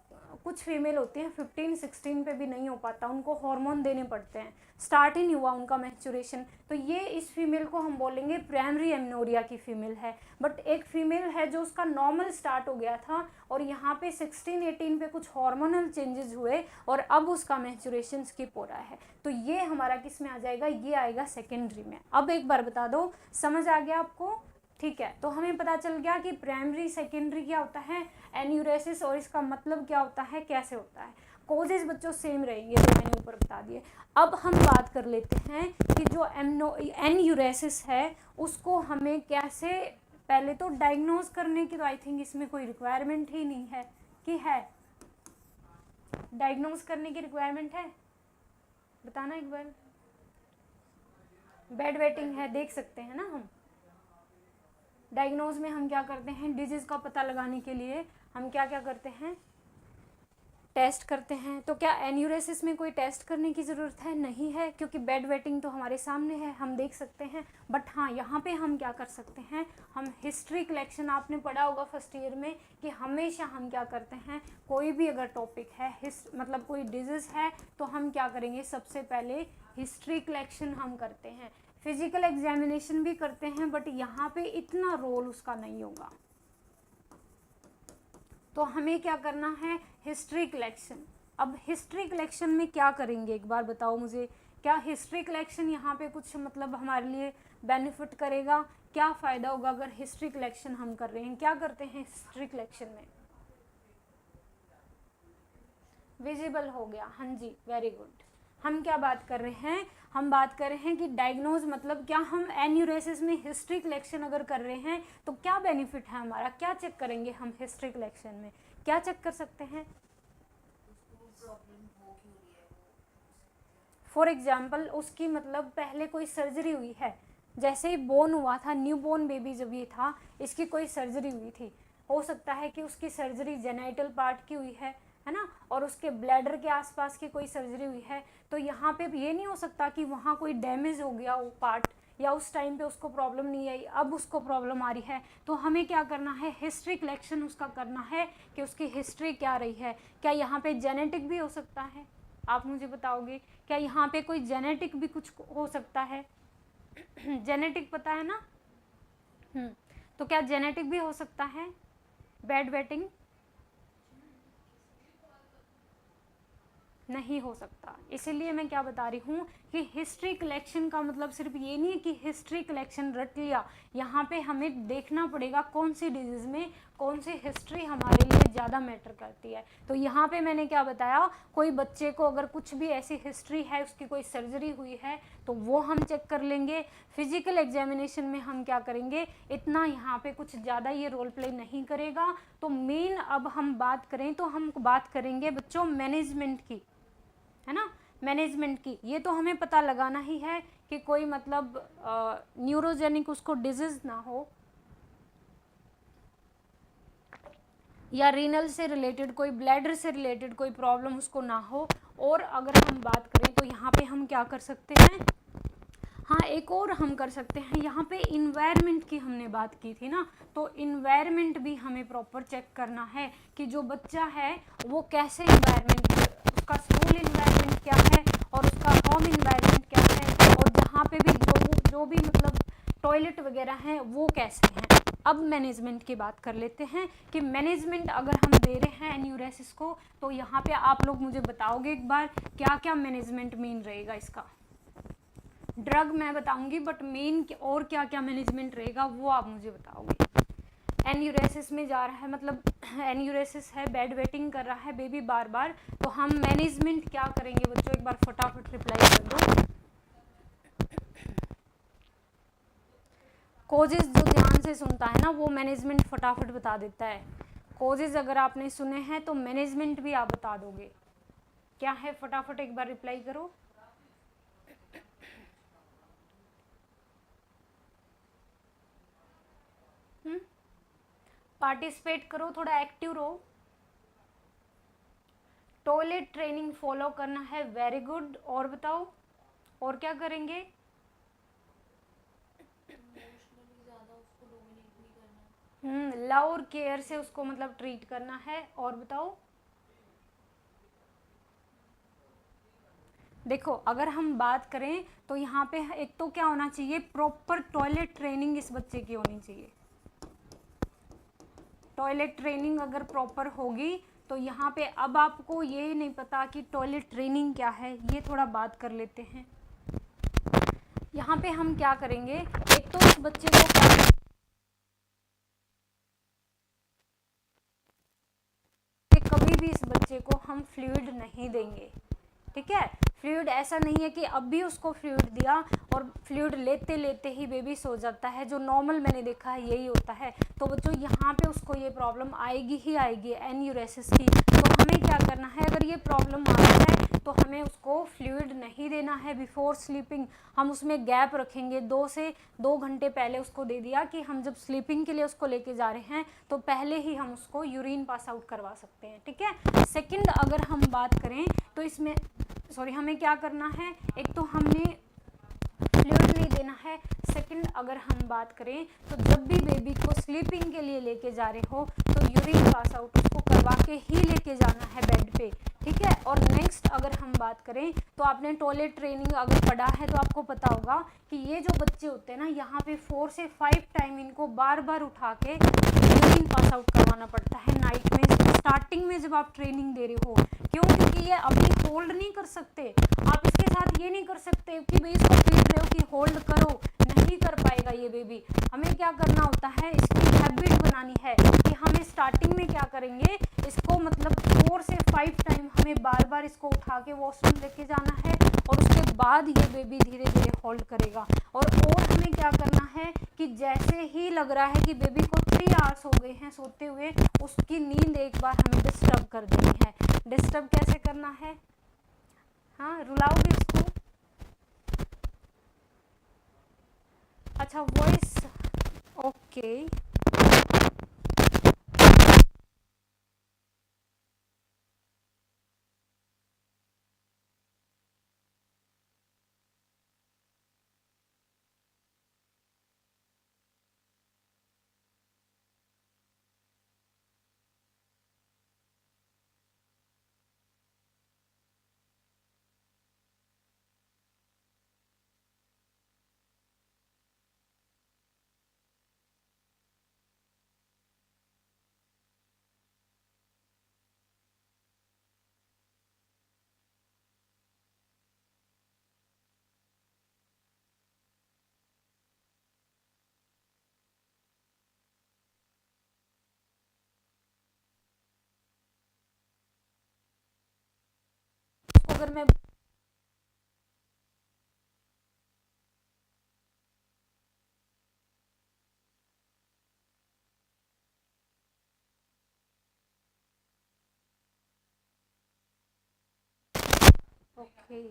कुछ फीमेल होती हैं 15-16 पे भी नहीं हो पाता, उनको हार्मोन देने पड़ते हैं, स्टार्ट ही नहीं हुआ उनका मेंस्ट्रुएशन, तो ये इस फीमेल को हम बोलेंगे प्राइमरी एमनोरिया की फीमेल है। बट एक फीमेल है जो उसका नॉर्मल स्टार्ट हो गया था और यहाँ पे 16-18 पे कुछ हार्मोनल चेंजेस हुए और अब उसका मेंस्ट्रुएशन स्किप हो रहा है, तो ये हमारा किस में आ जाएगा, ये आएगा सेकेंडरी में। अब एक बार बता दो, समझ आ गया आपको? ठीक है, तो हमें पता चल गया कि प्राइमरी सेकेंडरी क्या होता है, एन्यूरेसिस, और इसका मतलब क्या होता है, कैसे होता है। कोजेज बच्चों सेम रहेंगे जो मैंने ऊपर बता दिए। अब हम बात कर लेते हैं कि जो एन्यूरेसिस है उसको हमें कैसे, पहले तो डायग्नोज करने की तो आई थिंक इसमें कोई रिक्वायरमेंट ही नहीं है, कि है डायग्नोज करने की रिक्वायरमेंट है, बताना एक बार। बेड वेटिंग है, देख सकते हैं ना हम। डायग्नोज में हम क्या करते हैं, डिजीज़ का पता लगाने के लिए हम क्या क्या करते हैं, टेस्ट करते हैं। तो क्या एन्यूरेसिस में कोई टेस्ट करने की ज़रूरत है? नहीं है, क्योंकि बेड वेटिंग तो हमारे सामने है, हम देख सकते हैं। बट हाँ, यहाँ पे हम क्या कर सकते हैं, हम हिस्ट्री कलेक्शन, आपने पढ़ा होगा फर्स्ट ईयर में कि हमेशा हम क्या करते हैं, कोई भी अगर टॉपिक है मतलब कोई डिजीज़ है तो हम क्या करेंगे, सबसे पहले हिस्ट्री कलेक्शन हम करते हैं। फिजिकल एग्जामिनेशन भी करते हैं, बट यहाँ पे इतना रोल उसका नहीं होगा। तो हमें क्या करना है, हिस्ट्री कलेक्शन। अब हिस्ट्री कलेक्शन में क्या करेंगे, एक बार बताओ मुझे, क्या हिस्ट्री कलेक्शन यहाँ पे कुछ मतलब हमारे लिए बेनिफिट करेगा? क्या फ़ायदा होगा अगर हिस्ट्री कलेक्शन हम कर रहे हैं? क्या करते हैं हिस्ट्री कलेक्शन में? विजिबल हो गया, हाँ जी, वेरी गुड। हम क्या बात कर रहे हैं, हम बात कर रहे हैं कि डायग्नोज, मतलब क्या हम एन्यूरेसिस में हिस्ट्री कलेक्शन अगर कर रहे हैं तो क्या बेनिफिट है हमारा, क्या चेक करेंगे हम हिस्ट्री कलेक्शन में, क्या चेक कर सकते हैं? फॉर एग्जाम्पल उसकी मतलब पहले कोई सर्जरी हुई है, जैसे ही बोर्न हुआ था, न्यू बोर्न बेबी जब ये था, इसकी कोई सर्जरी हुई थी, हो सकता है कि उसकी सर्जरी जेनाइटल पार्ट की हुई है ना, और उसके ब्लैडर के आसपास की कोई सर्जरी हुई है। तो यहाँ पे ये नहीं हो सकता कि वहाँ कोई डैमेज हो गया वो पार्ट, या उस टाइम पे उसको प्रॉब्लम नहीं आई, अब उसको प्रॉब्लम आ रही है। तो हमें क्या करना है, हिस्ट्री कलेक्शन उसका करना है कि उसकी हिस्ट्री क्या रही है। क्या यहाँ पे जेनेटिक भी हो सकता है? आप मुझे बताओगे, क्या यहाँ पे कोई जेनेटिक भी कुछ हो सकता है? जेनेटिक पता है ना? तो क्या जेनेटिक भी हो सकता है बेड वेटिंग? नहीं हो सकता। इसीलिए मैं क्या बता रही हूँ कि हिस्ट्री कलेक्शन का मतलब सिर्फ ये नहीं है कि हिस्ट्री कलेक्शन रट लिया, यहाँ पे हमें देखना पड़ेगा कौन सी डिजीज़ में कौन सी हिस्ट्री हमारे लिए ज़्यादा मैटर करती है। तो यहाँ पे मैंने क्या बताया, कोई बच्चे को अगर कुछ भी ऐसी हिस्ट्री है, उसकी कोई सर्जरी हुई है तो वो हम चेक कर लेंगे। फिजिकल एग्जामिनेशन में हम क्या करेंगे, इतना यहाँ पे कुछ ज़्यादा ये रोल प्ले नहीं करेगा। तो मेन अब हम बात करें तो हम बात करेंगे बच्चों मैनेजमेंट की, है ना, मैनेजमेंट की। ये तो हमें पता लगाना ही है कि कोई मतलब न्यूरोजेनिक उसको डिजीज ना हो, या रीनल से रिलेटेड कोई, ब्लैडर से रिलेटेड कोई प्रॉब्लम उसको ना हो। और अगर हम बात करें तो यहाँ पे हम क्या कर सकते हैं, हाँ एक और हम कर सकते हैं, यहाँ पे इन्वायरमेंट की हमने बात की थी ना, तो इन्वायरमेंट भी हमें प्रॉपर चेक करना है कि जो बच्चा है वो कैसे इन्वायरमेंट, उसका स्कूल इन्वायरमेंट क्या है और उसका होम इन्वायरमेंट क्या है, और जहाँ पे भी जो भी मतलब टॉयलेट वगैरह हैं वो कैसे हैं। अब मैनेजमेंट की बात कर लेते हैं कि मैनेजमेंट अगर हम दे रहे हैं एन्यूरेसिस को, तो यहाँ पे आप लोग मुझे बताओगे एक बार क्या क्या मैनेजमेंट मेन रहेगा इसका। ड्रग मैं बताऊंगी, बट मेन और क्या क्या मैनेजमेंट रहेगा वो आप मुझे बताओगे। एन्यूरेसिस में जा रहा है, मतलब एन्यूरेसिस है, बेड वेटिंग कर रहा है बेबी बार बार, तो हम मैनेजमेंट क्या करेंगे बच्चों, एक बार फटाफट रिप्लाई कर दो। कोजेज जो ध्यान से सुनता है ना वो मैनेजमेंट फटाफट बता देता है। कोजेज अगर आपने सुने हैं तो मैनेजमेंट भी आप बता दोगे। क्या है, फटाफट एक बार रिप्लाई करो। पार्टिसिपेट करो, थोड़ा एक्टिव रहो। टॉयलेट ट्रेनिंग फॉलो करना है, वेरी गुड। और बताओ और क्या करेंगे? लव और केयर से उसको मतलब ट्रीट करना है। और बताओ, देखो अगर हम बात करें तो यहाँ पे एक तो क्या होना चाहिए, प्रॉपर टॉयलेट ट्रेनिंग इस बच्चे की होनी चाहिए। टॉयलेट ट्रेनिंग अगर प्रॉपर होगी तो यहाँ पे, अब आपको ये नहीं पता कि टॉयलेट ट्रेनिंग क्या है, ये थोड़ा बात कर लेते हैं। यहाँ पे हम क्या करेंगे, एक तो इस बच्चे को कभी भी इस बच्चे को हम फ्लूइड नहीं देंगे, ठीक है। फ्लूइड ऐसा नहीं है कि अब भी उसको फ्लूइड दिया और फ्लूइड लेते लेते ही बेबी सो जाता है, जो नॉर्मल मैंने देखा है यही होता है। तो बच्चों यहाँ पे उसको ये प्रॉब्लम आएगी ही आएगी एन्यूरेसिस की। तो हमें क्या करना है, अगर ये प्रॉब्लम आ रही है तो हमें उसको फ्लूइड नहीं देना है बिफोर स्लीपिंग। हम उसमें गैप रखेंगे, 2 घंटे पहले उसको दे दिया कि हम जब स्लीपिंग के लिए उसको लेके जा रहे हैं तो पहले ही हम उसको यूरिन पास आउट करवा सकते हैं, ठीक है। सेकंड अगर हम बात करें तो इसमें हमें क्या करना है, एक तो हमने फ्लूइड नहीं देना है। सेकंड अगर हम बात करें तो जब भी बेबी को स्लीपिंग के लिए लेके जा रहे हो तो यूरिन पास आउट उसको करवा के ही लेके जाना है बेड पे, ठीक है। और नेक्स्ट अगर हम बात करें तो आपने टॉयलेट ट्रेनिंग अगर पढ़ा है तो आपको पता होगा कि ये जो बच्चे होते हैं ना, यहाँ पे 4 से 5 टाइम इनको बार बार उठा के यूरिन पास आउट करवाना पड़ता है नाइट में, स्टार्टिंग में जब आप ट्रेनिंग दे रहे हो। क्यों? क्योंकि ये अपनी होल्ड नहीं कर सकते। आप इसके साथ ये नहीं कर सकते कि भाई इसको फीड रहे हो कि होल्ड करो, नहीं कर पाएगा ये बेबी। हमें क्या करना होता है, इसकी हैबिट बनानी है कि हमें स्टार्टिंग में क्या करेंगे, इसको मतलब 4 से 5 टाइम हमें बार बार इसको उठा के वॉशरूम लेके जाना है और उसके बाद ये बेबी धीरे धीरे होल्ड करेगा। और हमें क्या करना है कि जैसे ही लग रहा है कि बेबी को 3 आवर्स हो गए हैं सोते हुए, उसकी नींद एक बार हमें डिस्टर्ब कर देनी है। डिस्टर्ब कैसे करना है? हाँ, रुलाओगे इसको? अच्छा, वॉइस ओके। अगर मैं okay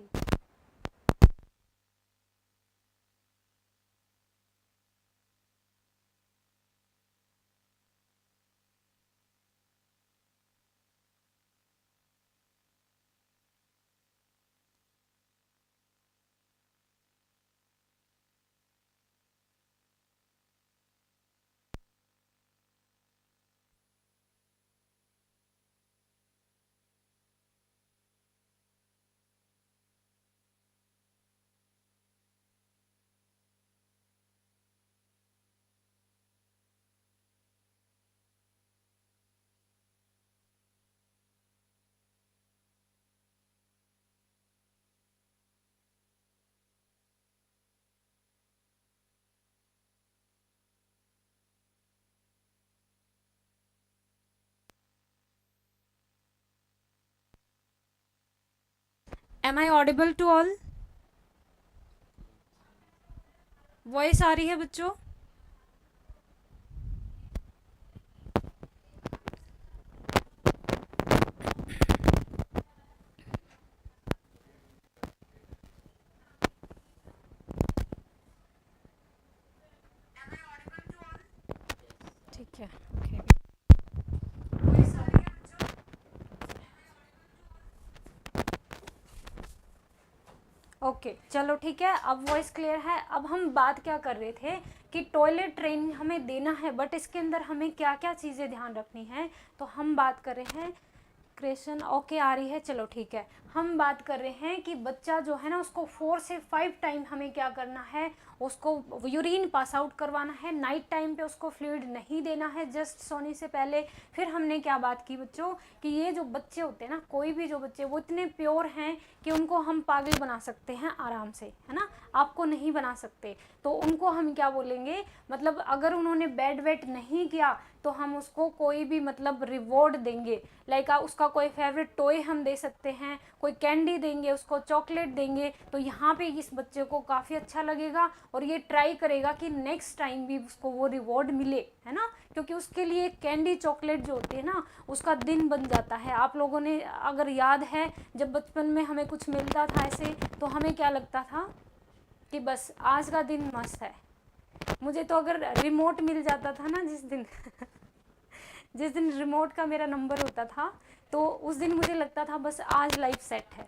am I audible to all? Voice आ रही है बच्चों? ठीक है, ओके। ओके चलो ठीक है, अब वॉइस क्लियर है। अब हम बात क्या कर रहे थे कि टॉयलेट ट्रेनिंग हमें देना है, बट इसके अंदर हमें क्या क्या चीज़ें ध्यान रखनी है। तो हम बात कर रहे हैं, क्वेश्चन ओके आ रही है, चलो ठीक है। हम बात कर रहे हैं कि बच्चा जो है ना, उसको 4 से 5 टाइम हमें क्या करना है, उसको यूरिन पास आउट करवाना है। नाइट टाइम पे उसको फ्लूइड नहीं देना है, जस्ट सोने से पहले। फिर हमने क्या बात की बच्चों कि ये जो बच्चे होते हैं ना, कोई भी जो बच्चे, वो इतने प्योर हैं कि उनको हम पागल बना सकते हैं आराम से, है ना। आपको नहीं बना सकते, तो उनको हम क्या बोलेंगे, मतलब अगर उन्होंने बेड वेट नहीं किया तो हम उसको कोई भी मतलब रिवॉर्ड देंगे। लाइक उसका कोई फेवरेट टॉय हम दे सकते हैं, कोई कैंडी देंगे, उसको चॉकलेट देंगे, तो यहाँ पे इस बच्चे को काफ़ी अच्छा लगेगा और ये ट्राई करेगा कि नेक्स्ट टाइम भी उसको वो रिवॉर्ड मिले, है ना, क्योंकि उसके लिए कैंडी चॉकलेट जो होती है ना उसका दिन बन जाता है। आप लोगों ने अगर याद है जब बचपन में हमें कुछ मिलता था ऐसे, तो हमें क्या लगता था कि बस आज का दिन मस्त है। मुझे तो अगर रिमोट मिल जाता था ना जिस दिन जिस दिन रिमोट का मेरा नंबर होता था, तो उस दिन मुझे लगता था बस आज लाइफ सेट है।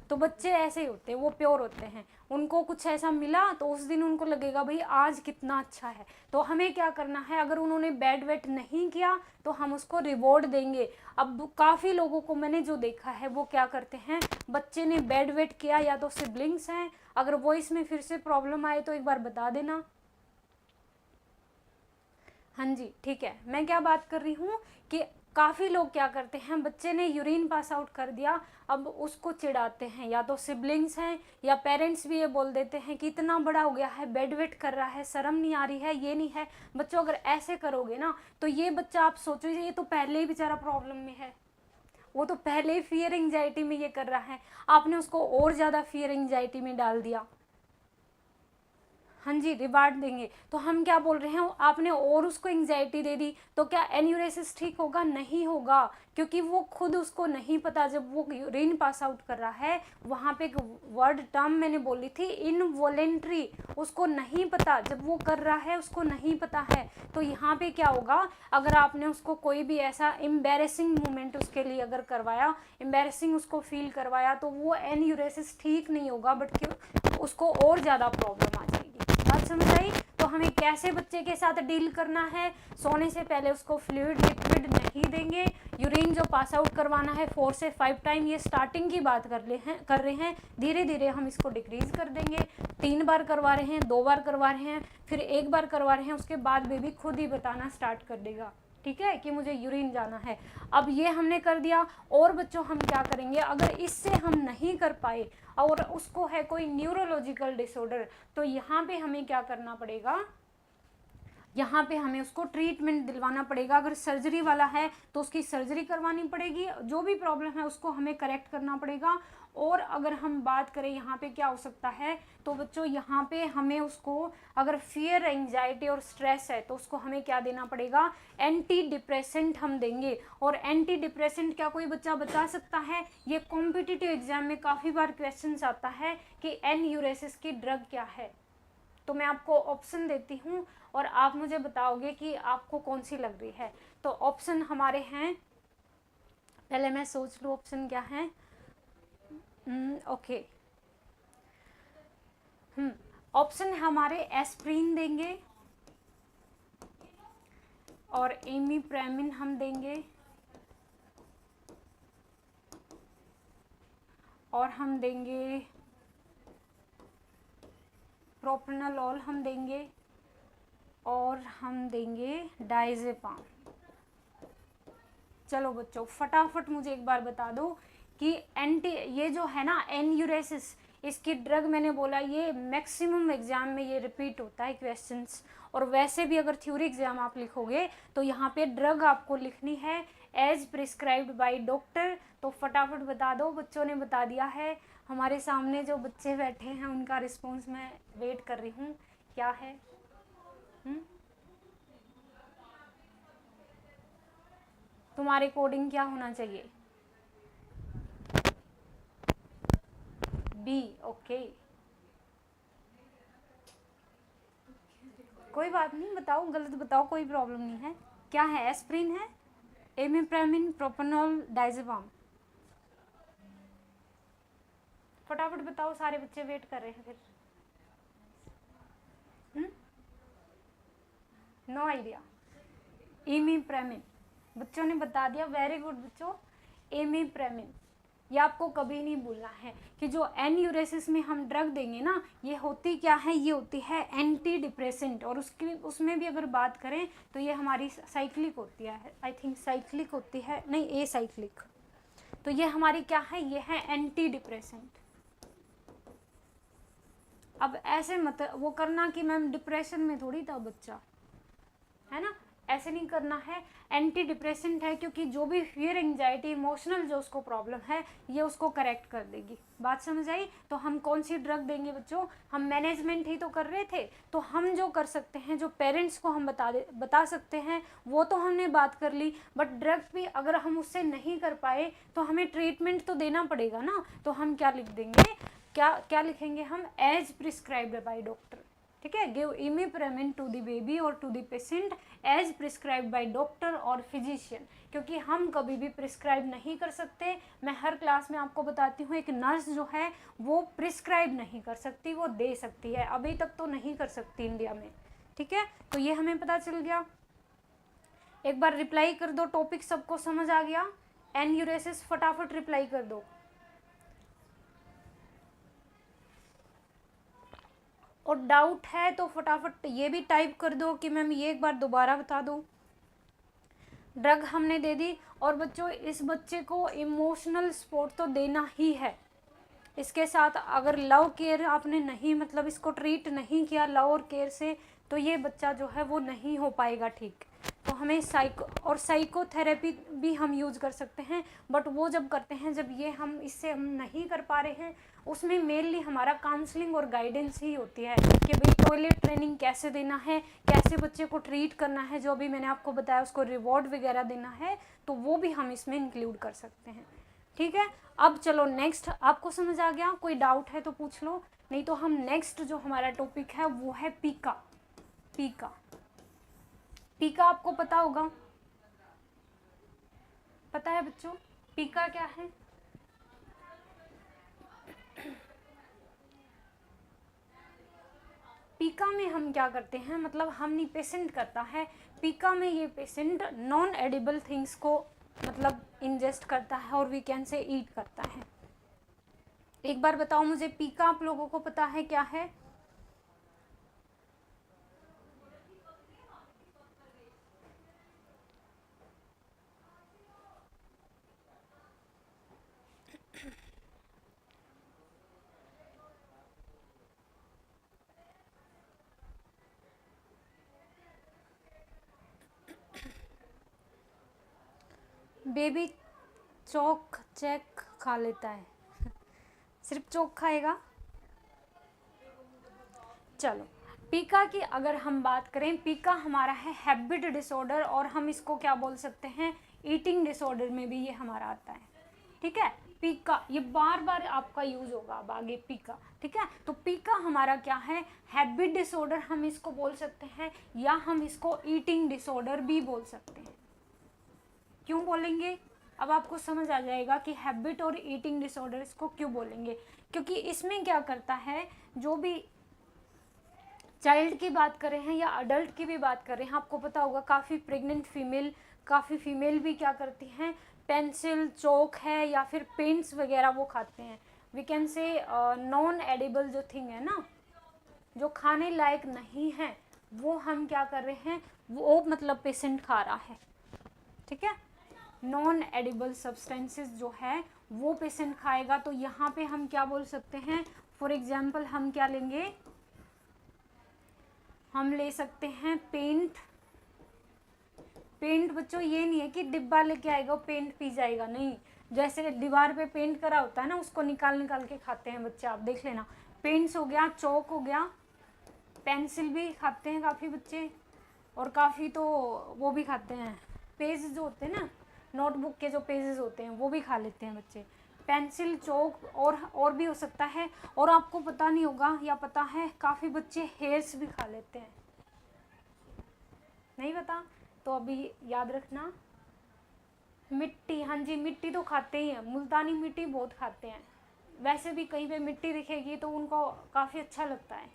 तो बच्चे ऐसे ही होते हैं, वो प्योर होते हैं, उनको कुछ ऐसा मिला तो उस दिन उनको लगेगा भाई आज कितना अच्छा है। तो हमें क्या करना है, अगर उन्होंने बैड वेट नहीं किया तो हम उसको रिवॉर्ड देंगे। अब काफ़ी लोगों को मैंने जो देखा है वो क्या करते हैं, बच्चे ने बैड वेट किया, या तो सिबलिंग्स हैं, अगर वॉइस में फिर से प्रॉब्लम आए तो एक बार बता देना। हाँ जी ठीक है, मैं क्या बात कर रही हूँ कि काफ़ी लोग क्या करते हैं, बच्चे ने यूरिन पास आउट कर दिया, अब उसको चिढ़ाते हैं, या तो सिबलिंग्स हैं या पेरेंट्स भी ये बोल देते हैं कि इतना बड़ा हो गया है, बेड वेट कर रहा है, शर्म नहीं आ रही है, ये नहीं है। बच्चों अगर ऐसे करोगे ना तो ये बच्चा, आप सोचो ये तो पहले ही बेचारा प्रॉब्लम में है, वो तो पहले ही फियर एंजाइटी में ये कर रहा है, आपने उसको और ज़्यादा फियर एंजाइटी में डाल दिया। हाँ जी रिवार्ड देंगे, तो हम क्या बोल रहे हैं, आपने और उसको एंजाइटी दे दी, तो क्या एन्यूरेसिस ठीक होगा? नहीं होगा, क्योंकि वो खुद उसको नहीं पता। जब वो यूरिन पास आउट कर रहा है, वहाँ पे एक वर्ड टर्म मैंने बोली थी इनवॉलेंट्री, उसको नहीं पता, जब वो कर रहा है उसको नहीं पता है। तो यहाँ पे क्या होगा, अगर आपने उसको कोई भी ऐसा एम्बेरसिंग मोमेंट उसके लिए अगर करवाया, एम्बेरसिंग उसको फील करवाया, तो वो एन्यूरेसिस ठीक नहीं होगा, बट उसको और ज़्यादा प्रॉब्लम आ जाएगी। बात समझ आई? तो हमें कैसे बच्चे के साथ डील करना है, सोने से पहले उसको फ्लूइड लिक्विड नहीं देंगे, यूरिन जो पास आउट करवाना है 4 से 5 टाइम, ये स्टार्टिंग की बात कर रहे हैं, धीरे धीरे हम इसको डिक्रीज कर देंगे। 3 बार करवा रहे हैं, 2 बार करवा रहे हैं, फिर 1 बार करवा रहे हैं, उसके बाद बेबी खुद ही बताना स्टार्ट कर देगा, ठीक है, कि मुझे यूरिन जाना है। अब ये हमने कर दिया। और बच्चों हम क्या करेंगे, अगर इससे हम नहीं कर पाए और उसको है कोई न्यूरोलॉजिकल डिसऑर्डर, तो यहाँ पे हमें क्या करना पड़ेगा, यहाँ पे हमें उसको ट्रीटमेंट दिलवाना पड़ेगा। अगर सर्जरी वाला है तो उसकी सर्जरी करवानी पड़ेगी, जो भी प्रॉब्लम है उसको हमें करेक्ट करना पड़ेगा। और अगर हम बात करें यहाँ पे क्या हो सकता है, तो बच्चों यहाँ पे हमें उसको, अगर फियर एंजाइटी और स्ट्रेस है तो उसको हमें क्या देना पड़ेगा, एंटी डिप्रेसेंट हम देंगे। और एंटी डिप्रेसेंट क्या कोई बच्चा बता सकता है? ये कॉम्पिटिटिव एग्जाम में काफ़ी बार क्वेश्चन आता है कि एन्यूरेसिस की ड्रग क्या है। तो मैं आपको ऑप्शन देती हूँ और आप मुझे बताओगे कि आपको कौन सी लग रही है। तो ऑप्शन हमारे हैं, पहले मैं सोच लूँ ऑप्शन क्या है। ओके, ऑप्शन हमारे एस्प्रिन देंगे, और इमिप्रेमिन हम देंगे, और हम देंगे प्रोप्रानोलोल हम देंगे, और हम देंगे डायजेपाम। चलो बच्चों फटाफट मुझे एक बार बता दो कि ये जो है ना एन्यूरेसिस, इसकी ड्रग मैंने बोला ये मैक्सिमम एग्जाम में ये रिपीट होता है क्वेश्चंस, और वैसे भी अगर थ्योरी एग्जाम आप लिखोगे तो यहाँ पे ड्रग आपको लिखनी है एज प्रिस्क्राइब्ड बाय डॉक्टर। तो फटाफट बता दो, बच्चों ने बता दिया है। हमारे सामने जो बच्चे बैठे हैं उनका रिस्पॉन्स मैं वेट कर रही हूँ, क्या है? तुम्हारे कोडिंग क्या होना चाहिए? बी, ओके, कोई बात नहीं, बताओ, गलत बताओ, कोई प्रॉब्लम नहीं है। क्या है? एस्प्रिन है, इमिप्रेमिन, प्रोप्रानोल, डायजेपाम। फटाफट बताओ, सारे बच्चे वेट कर रहे हैं फिर। No idea. इमिप्रेमिन, बच्चों ने बता दिया, वेरी गुड बच्चों, इमिप्रेमिन। ये आपको कभी नहीं भूलना है कि जो एन्यूरेसिस में हम ड्रग देंगे ना, ये होती क्या है, ये होती है एंटी डिप्रेसेंट। और उसमें भी अगर बात करें तो ये हमारी साइक्लिक होती है, आई थिंक साइक्लिक होती है, नहीं ए साइक्लिक। तो ये हमारी क्या है, ये है एंटी डिप्रेसेंट। अब ऐसे मत वो करना कि मैम डिप्रेशन में थोड़ी था बच्चा, है ना। ऐसे नहीं करना है। एंटी डिप्रेसेंट है, क्योंकि जो भी फियर, एंजाइटी, इमोशनल जो उसको प्रॉब्लम है ये उसको करेक्ट कर देगी। बात समझ आई? तो हम कौन सी ड्रग देंगे बच्चों? हम मैनेजमेंट ही तो कर रहे थे, तो हम जो कर सकते हैं, जो पेरेंट्स को हम बता सकते हैं वो तो हमने बात कर ली, बट ड्रग भी अगर हम उससे नहीं कर पाए तो हमें ट्रीटमेंट तो देना पड़ेगा ना। तो हम क्या लिख देंगे, क्या लिखेंगे हम? As prescribed by doctor. ठीक है, give imipramine to the baby और to the patient as prescribed by doctor और फिजिशियन, क्योंकि हम कभी भी प्रिस्क्राइब नहीं कर सकते। मैं हर क्लास में आपको बताती हूँ, एक नर्स जो है वो प्रिस्क्राइब नहीं कर सकती, वो दे सकती है, अभी तक तो नहीं कर सकती इंडिया में। ठीक है, तो ये हमें पता चल गया। एक बार रिप्लाई कर दो, टॉपिक सबको समझ आ गया? एन्यूरेसिस फटाफट रिप्लाई कर दो। और डाउट है तो फटाफट ये भी टाइप कर दो कि मैम ये एक बार दोबारा बता दो। ड्रग हमने दे दी, और बच्चों इस बच्चे को इमोशनल सपोर्ट तो देना ही है। इसके साथ अगर लव केयर आपने नहीं, मतलब इसको ट्रीट नहीं किया लव और केयर से, तो ये बच्चा जो है वो नहीं हो पाएगा ठीक। तो हमें साइकोथेरेपी भी हम यूज़ कर सकते हैं, बट वो जब करते हैं जब ये हम इससे हम नहीं कर पा रहे हैं, उसमें मेनली हमारा काउंसलिंग और गाइडेंस ही होती है कि भाई टॉयलेट ट्रेनिंग कैसे देना है, कैसे बच्चे को ट्रीट करना है, जो भी मैंने आपको बताया उसको रिवॉर्ड वगैरह देना है, तो वो भी हम इसमें इंक्लूड कर सकते हैं। ठीक है, अब चलो नेक्स्ट। आपको समझ आ गया? कोई डाउट है तो पूछ लो, नहीं तो हम नेक्स्ट जो हमारा टॉपिक है वो है पीका। पीका पीका आपको पता होगा, पता है बच्चों पीका क्या है? पीका में हम क्या करते हैं, मतलब हम नहीं, पेशेंट करता है पीका में। ये पेशेंट नॉन एडिबल थिंग्स को मतलब इंजेस्ट करता है, और वी कैन से ईट करता है। एक बार बताओ मुझे, पीका आप लोगों को पता है क्या है? बेबी चौक चेक खा लेता है सिर्फ चौक खाएगा। चलो, पीका की अगर हम बात करें, पीका हमारा है हैबिट डिसऑर्डर, और हम इसको क्या बोल सकते हैं, ईटिंग डिसऑर्डर में भी ये हमारा आता है। ठीक है, पीका ये बार बार आपका यूज होगा अब आगे, पीका। ठीक है, तो पीका हमारा क्या है, हैबिट डिसऑर्डर हम इसको बोल सकते हैं, या हम इसको ईटिंग डिसऑर्डर भी बोल सकते हैं। क्यों बोलेंगे, अब आपको समझ आ जाएगा कि हैबिट और ईटिंग डिसऑर्डर इसको क्यों बोलेंगे। क्योंकि इसमें क्या करता है, जो भी चाइल्ड की बात कर रहे हैं या अडल्ट की भी बात कर रहे हैं, आपको पता होगा काफ़ी प्रेग्नेंट फीमेल, काफ़ी फीमेल भी क्या करती हैं, पेंसिल, चौक है या फिर पेंट्स वगैरह वो खाते हैं। We can say non edible जो थिंग है ना, जो खाने लायक नहीं है, वो हम क्या कर रहे हैं, वो मतलब पेशेंट खा रहा है। ठीक है, नॉन एडिबल सब्सटेंसेस जो है वो पेशेंट खाएगा। तो यहाँ पे हम क्या बोल सकते हैं, फॉर एग्जाम्पल हम क्या लेंगे, हम ले सकते हैं पेंट। पेंट बच्चों ये नहीं है कि डिब्बा लेके आएगा पेंट पी जाएगा, नहीं। जैसे दीवार पे पेंट करा होता है ना, उसको निकाल निकाल के खाते हैं बच्चे, आप देख लेना। पेंट्स हो गया, चौक हो गया, पेंसिल भी खाते हैं काफ़ी बच्चे, और काफ़ी तो वो भी खाते हैं, पेज जो होते हैं ना, नोटबुक के जो पेजेस होते हैं वो भी खा लेते हैं बच्चे। पेंसिल, चौक और भी हो सकता है। और आपको पता नहीं होगा या पता है, काफ़ी बच्चे हेयर्स भी खा लेते हैं, नहीं पता? तो अभी याद रखना। मिट्टी, हाँ जी मिट्टी तो खाते ही हैं, मुल्तानी मिट्टी बहुत खाते हैं। वैसे भी कहीं पे मिट्टी दिखेगी तो उनको काफ़ी अच्छा लगता है।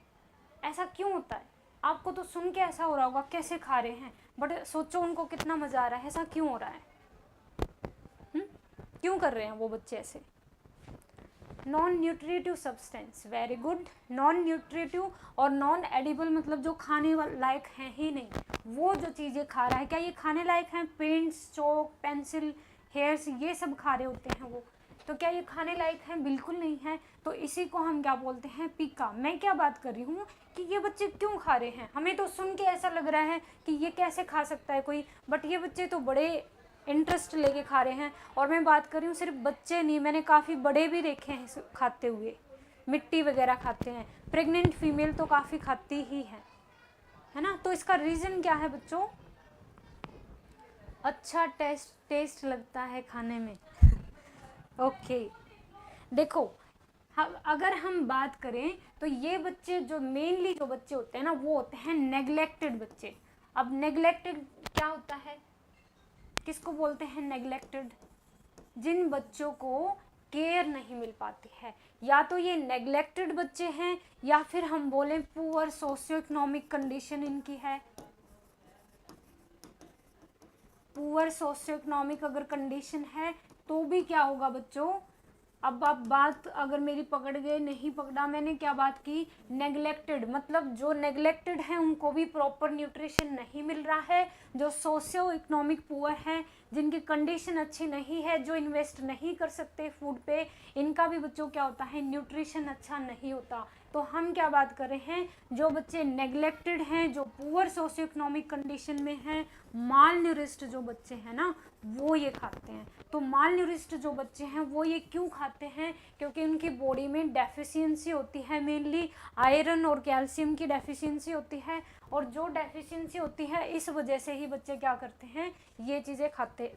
ऐसा क्यों होता है? आपको तो सुन के ऐसा हो रहा होगा कैसे खा रहे हैं, बट सोचो उनको कितना मज़ा आ रहा है। ऐसा क्यों हो रहा है? क्यों कर रहे हैं वो बच्चे ऐसे? Non nutritive substance, very good. Non nutritive और नॉन एडिबल मतलब जो खाने लायक हैं ही नहीं, वो जो चीज़ें खा रहा है, क्या ये खाने लायक हैं? पेंट्स, चौक, पेंसिल, हेयर्स, ये सब खा रहे होते हैं वो, तो क्या ये खाने लायक है? बिल्कुल नहीं है। तो इसी को हम क्या बोलते हैं? पीका। मैं क्या बात कर रही हूँ कि ये बच्चे क्यों खा रहे हैं, हमें तो सुन के ऐसा लग रहा है कि ये कैसे खा सकता है कोई, बट ये बच्चे तो बड़े इंटरेस्ट लेके खा रहे हैं। और मैं बात कर रही हूँ सिर्फ बच्चे नहीं, मैंने काफ़ी बड़े भी देखे हैं खाते हुए, मिट्टी वगैरह खाते हैं, प्रेग्नेंट फीमेल तो काफ़ी खाती ही है ना। तो इसका रीज़न क्या है बच्चों? अच्छा टेस्ट लगता है खाने में। ओके देखो, अगर हम बात करें तो ये बच्चे जो मेनली जो बच्चे होते हैं ना, वो होते हैं नेग्लेक्टेड बच्चे। अब नेग्लेक्टेड क्या होता है, किसको बोलते हैं नेग्लेक्टेड? जिन बच्चों को केयर नहीं मिल पाती है, या तो ये नेग्लेक्टेड बच्चे हैं, या फिर हम बोलें पुअर सोशियो इकोनॉमिक कंडीशन इनकी है। पुअर सोशियो इकोनॉमिक अगर कंडीशन है तो भी क्या होगा बच्चों? अब आप बात अगर मेरी पकड़ गए, नहीं पकड़ा, मैंने क्या बात की? नेग्लेक्टेड, मतलब जो नेग्लेक्टेड है उनको भी प्रॉपर न्यूट्रिशन नहीं मिल रहा है। जो सोशियो इकोनॉमिक पुअर है, जिनकी कंडीशन अच्छी नहीं है, जो इन्वेस्ट नहीं कर सकते फूड पे, इनका भी बच्चों क्या होता है? न्यूट्रिशन अच्छा नहीं होता। तो हम क्या बात कर रहे हैं? जो बच्चे नेग्लेक्टेड हैं, जो पुअर सोशियो इकोनॉमिक कंडीशन में हैं, माल न्यूरिस्ट जो बच्चे हैं ना, वो ये खाते हैं। तो माल न्यूरिस्ट जो बच्चे हैं वो ये क्यों खाते हैं? क्योंकि उनकी बॉडी में डेफिशिएंसी होती है, मेनली आयरन और कैल्शियम की डेफिशिएंसी होती है। और जो डेफिशिएंसी होती है, इस वजह से ही बच्चे क्या करते हैं? ये चीज़ें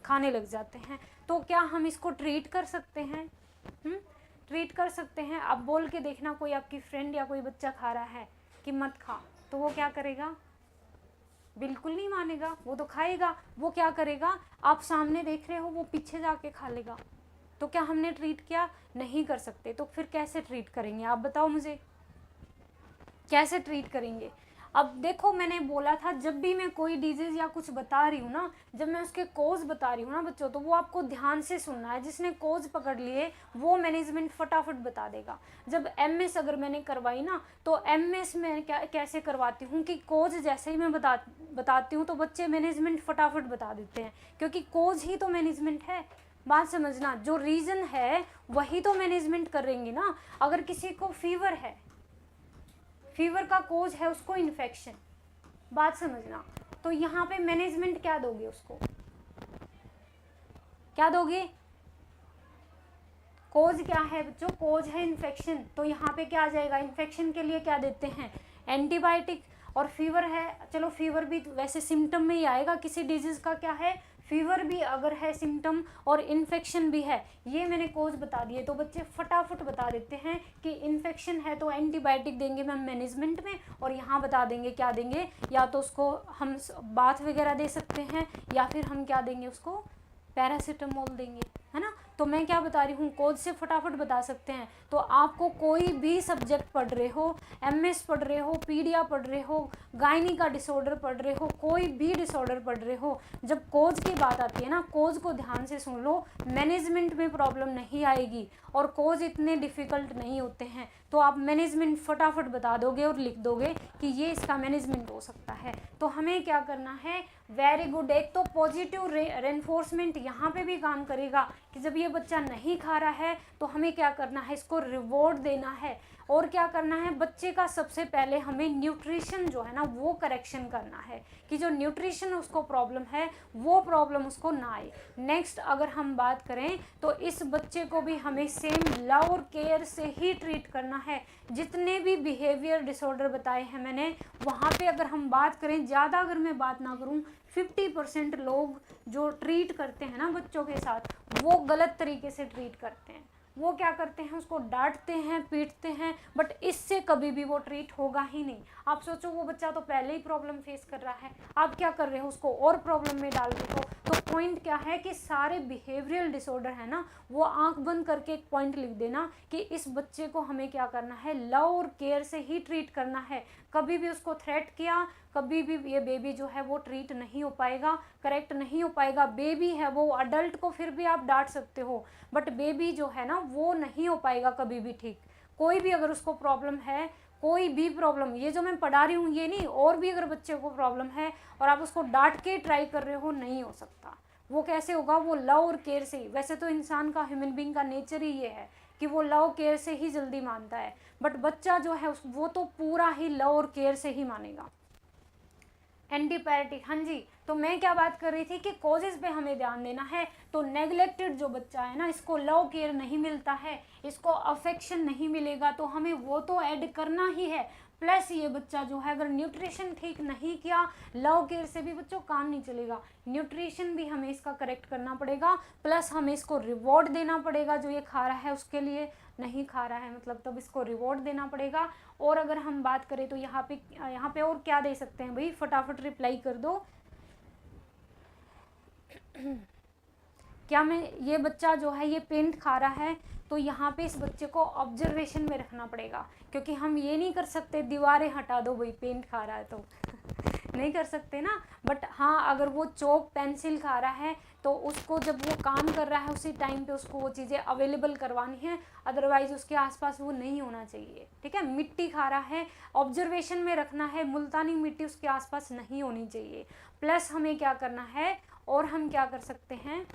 खाने लग जाते हैं। तो क्या हम इसको ट्रीट कर सकते हैं? ट्रीट कर सकते हैं। अब बोल के देखना, कोई आपकी फ्रेंड या कोई बच्चा खा रहा है कि मत खा, तो वो क्या करेगा? बिल्कुल नहीं मानेगा, वो तो खाएगा। वो क्या करेगा? आप सामने देख रहे हो, वो पीछे जाके खा लेगा। तो क्या हमने ट्रीट किया? नहीं कर सकते। तो फिर कैसे ट्रीट करेंगे? आप बताओ मुझे, कैसे ट्रीट करेंगे? अब देखो, मैंने बोला था जब भी मैं कोई डिजीज़ या कुछ बता रही हूँ ना, जब मैं उसके कोज बता रही हूँ ना बच्चों, तो वो आपको ध्यान से सुनना है। जिसने कोज पकड़ लिए वो मैनेजमेंट फटाफट बता देगा। जब एमएस अगर मैंने करवाई ना, तो एमएस में कैसे करवाती हूँ कि कोज जैसे ही मैं बताती हूँ तो बच्चे मैनेजमेंट फटाफट बता देते हैं, क्योंकि कोज ही तो मैनेजमेंट है। बात समझना, जो रीज़न है वही तो मैनेजमेंट करेंगे ना। अगर किसी को फीवर है, फीवर का कोज है उसको इन्फेक्शन, बात समझना, तो यहाँ पे मैनेजमेंट क्या दोगे उसको? क्या दोगे? कोज क्या है बच्चों? कोज है इन्फेक्शन। तो यहाँ पे क्या आ जाएगा? इन्फेक्शन के लिए क्या देते हैं? एंटीबायोटिक। और फीवर है, चलो फीवर भी वैसे सिम्टम में ही आएगा, किसी डिजीज का क्या है? फीवर भी अगर है सिम्टम, और इन्फेक्शन भी है, ये मैंने कोज बता दिए, तो बच्चे फटाफट बता देते हैं कि इन्फेक्शन है तो एंटीबायोटिक देंगे मैम मैनेजमेंट में, और यहाँ बता देंगे क्या देंगे, या तो उसको हम बाथ वगैरह दे सकते हैं, या फिर हम क्या देंगे उसको? पैरासीटामोल देंगे, है ना। तो मैं क्या बता रही हूँ? कोज से फटाफट बता सकते हैं। तो आपको कोई भी सब्जेक्ट पढ़ रहे हो, एमएस पढ़ रहे हो, पीडिया पढ़ रहे हो, गायनी का डिसऑर्डर पढ़ रहे हो, कोई भी डिसऑर्डर पढ़ रहे हो, जब कोज की बात आती है ना, कोज को ध्यान से सुन लो, मैनेजमेंट में प्रॉब्लम नहीं आएगी, और कोज इतने डिफ़िकल्ट नहीं होते हैं। तो आप मैनेजमेंट फटाफट बता दोगे और लिख दोगे कि ये इसका मैनेजमेंट हो सकता है। तो हमें क्या करना है? Very good. एक तो पॉजिटिव रेनफोर्समेंट यहाँ पे भी काम करेगा कि जब ये बच्चा नहीं खा रहा है तो हमें क्या करना है? इसको रिवॉर्ड देना है। और क्या करना है? बच्चे का सबसे पहले हमें न्यूट्रिशन जो है ना, वो करेक्शन करना है, कि जो न्यूट्रिशन उसको प्रॉब्लम है वो प्रॉब्लम उसको ना आए। नेक्स्ट अगर हम बात करें तो इस बच्चे को भी हमें सेम लव और केयर से ही ट्रीट करना है। जितने भी बिहेवियर डिसऑर्डर बताए हैं मैंने, वहाँ पे अगर हम बात करें, ज़्यादा अगर मैं बात ना करूँ, 50% लोग जो ट्रीट करते हैं ना बच्चों के साथ, वो गलत तरीके से ट्रीट करते हैं। वो क्या करते हैं? उसको डांटते हैं, पीटते हैं, बट इससे कभी भी वो ट्रीट होगा ही नहीं। आप सोचो, वो बच्चा तो पहले ही प्रॉब्लम फेस कर रहा है, आप क्या कर रहे हो? उसको और प्रॉब्लम में डाल रहे हो। तो पॉइंट क्या है कि सारे बिहेवियरल डिसऑर्डर है ना, वो आंख बंद करके एक पॉइंट लिख देना कि इस बच्चे को हमें क्या करना है? लव और केयर से ही ट्रीट करना है। कभी भी उसको थ्रेट किया, कभी भी ये बेबी जो है वो ट्रीट नहीं हो पाएगा, करेक्ट नहीं हो पाएगा। बेबी है वो, अडल्ट को फिर भी आप डांट सकते हो, बट बेबी जो है ना वो नहीं हो पाएगा कभी भी ठीक। कोई भी अगर उसको प्रॉब्लम है, कोई भी प्रॉब्लम, ये जो मैं पढ़ा रही हूँ ये नहीं, और भी अगर बच्चे को प्रॉब्लम है और आप उसको डांट के ट्राई कर रहे हो, नहीं हो सकता। वो कैसे होगा, वो लव और केयर से ही। वैसे तो इंसान का, ह्यूमन बीइंग का नेचर ही ये है कि वो लव केयर से ही जल्दी मानता है, बट बच्चा जो है वो तो पूरा ही लव और केयर से ही मानेगा। एंटीपैरेटिक, हाँ जी। तो मैं क्या बात कर रही थी कि कॉजेज पे हमें ध्यान देना है। तो नेग्लेक्टेड जो बच्चा है ना, इसको लव केयर नहीं मिलता है, इसको अफेक्शन नहीं मिलेगा, तो हमें वो तो ऐड करना ही है। प्लस ये बच्चा जो है अगर न्यूट्रिशन ठीक नहीं किया, लव केयर से भी बच्चों काम नहीं चलेगा, न्यूट्रिशन भी हमें इसका करेक्ट करना पड़ेगा, प्लस हमें इसको रिवॉर्ड देना पड़ेगा। जो ये खा रहा है उसके लिए नहीं खा रहा है मतलब, तब इसको रिवॉर्ड देना पड़ेगा। और अगर हम बात करें तो यहाँ पे और क्या दे सकते हैं भाई, फटाफट रिप्लाई कर दो। क्या मैं, ये बच्चा जो है ये पेंट खा रहा है, तो यहाँ पे इस बच्चे को ऑब्जर्वेशन में रखना पड़ेगा, क्योंकि हम ये नहीं कर सकते दीवारें हटा दो भाई पेंट खा रहा है तो नहीं कर सकते ना। बट हाँ, अगर वो चौक पेंसिल खा रहा है तो उसको जब वो काम कर रहा है उसी टाइम पे उसको वो चीज़ें अवेलेबल करवानी है, अदरवाइज उसके आसपास वो नहीं होना चाहिए। ठीक है, मिट्टी खा रहा है, ऑब्जर्वेशन में रखना है, मुल्तानी मिट्टी उसके आसपास नहीं होनी चाहिए। प्लस हमें क्या करना है, और हम क्या कर सकते हैं,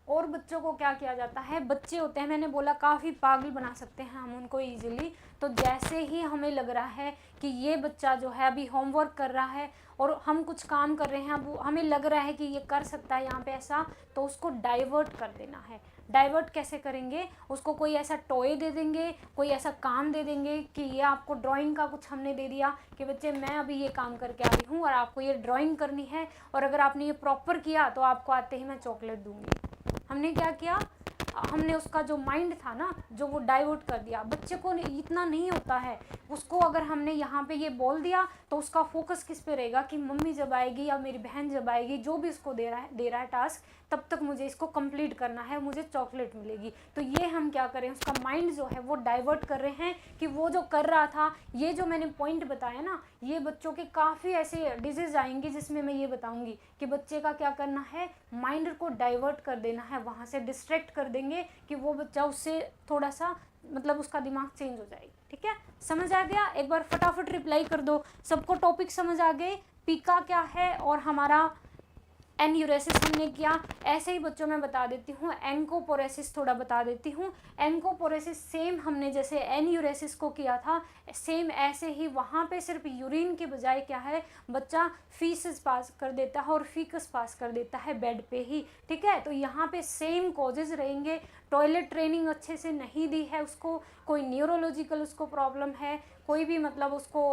और बच्चों को क्या किया जाता है, बच्चे होते हैं मैंने बोला काफ़ी पागल बना सकते हैं हम उनको इजीली। तो जैसे ही हमें लग रहा है कि ये बच्चा जो है अभी होमवर्क कर रहा है और हम कुछ काम कर रहे हैं, अब हमें लग रहा है कि ये कर सकता है यहाँ पे ऐसा, तो उसको डाइवर्ट कर देना है। डाइवर्ट कैसे करेंगे, उसको कोई ऐसा टॉय दे देंगे, कोई ऐसा काम दे देंगे कि ये आपको ड्राइंग का कुछ हमने दे दिया कि बच्चे मैं अभी ये काम करके आ रही हूँ और आपको ये ड्राइंग करनी है, और अगर आपने ये प्रॉपर किया तो आपको आते ही मैं चॉकलेट दूंगी। हमने क्या किया, हमने उसका जो माइंड था ना, जो वो डाइवर्ट कर दिया। बच्चे को इतना नहीं होता है, उसको अगर हमने यहाँ पे ये बोल दिया तो उसका फोकस किस पे रहेगा कि मम्मी जब आएगी या मेरी बहन जब आएगी, जो भी उसको दे रहा है टास्क, तब तक मुझे इसको कंप्लीट करना है, मुझे चॉकलेट मिलेगी। तो ये हम क्या करें, उसका माइंड जो है वो डाइवर्ट कर रहे हैं कि वो जो कर रहा था, ये जो मैंने पॉइंट बताया ना, ये बच्चों के काफ़ी ऐसे डिजीज आएंगे जिसमें मैं ये बताऊंगी कि बच्चे का क्या करना है, माइंड को डाइवर्ट कर देना है, वहाँ से डिस्ट्रैक्ट कर देंगे कि वो बच्चा उससे थोड़ा सा मतलब उसका दिमाग चेंज हो जाएगी। ठीक है, समझ आ गया? एक बार फटाफट रिप्लाई कर दो, सबको टॉपिक समझ आ गए, पीका क्या है और हमारा एन्यूरेसिस हमने किया। ऐसे ही बच्चों में बता देती हूँ, एंकोपोरेसिस थोड़ा बता देती हूँ। एंकोपोरेसिस सेम हमने जैसे एन्यूरेसिस को किया था, सेम ऐसे ही वहाँ पे सिर्फ यूरिन के बजाय क्या है, बच्चा फीसेस पास कर देता है और फीकस पास कर देता है बेड पे ही। ठीक है, तो यहाँ पे सेम कॉजेज रहेंगे। टॉयलेट ट्रेनिंग अच्छे से नहीं दी है उसको, कोई न्यूरोलॉजिकल उसको प्रॉब्लम है, कोई भी मतलब उसको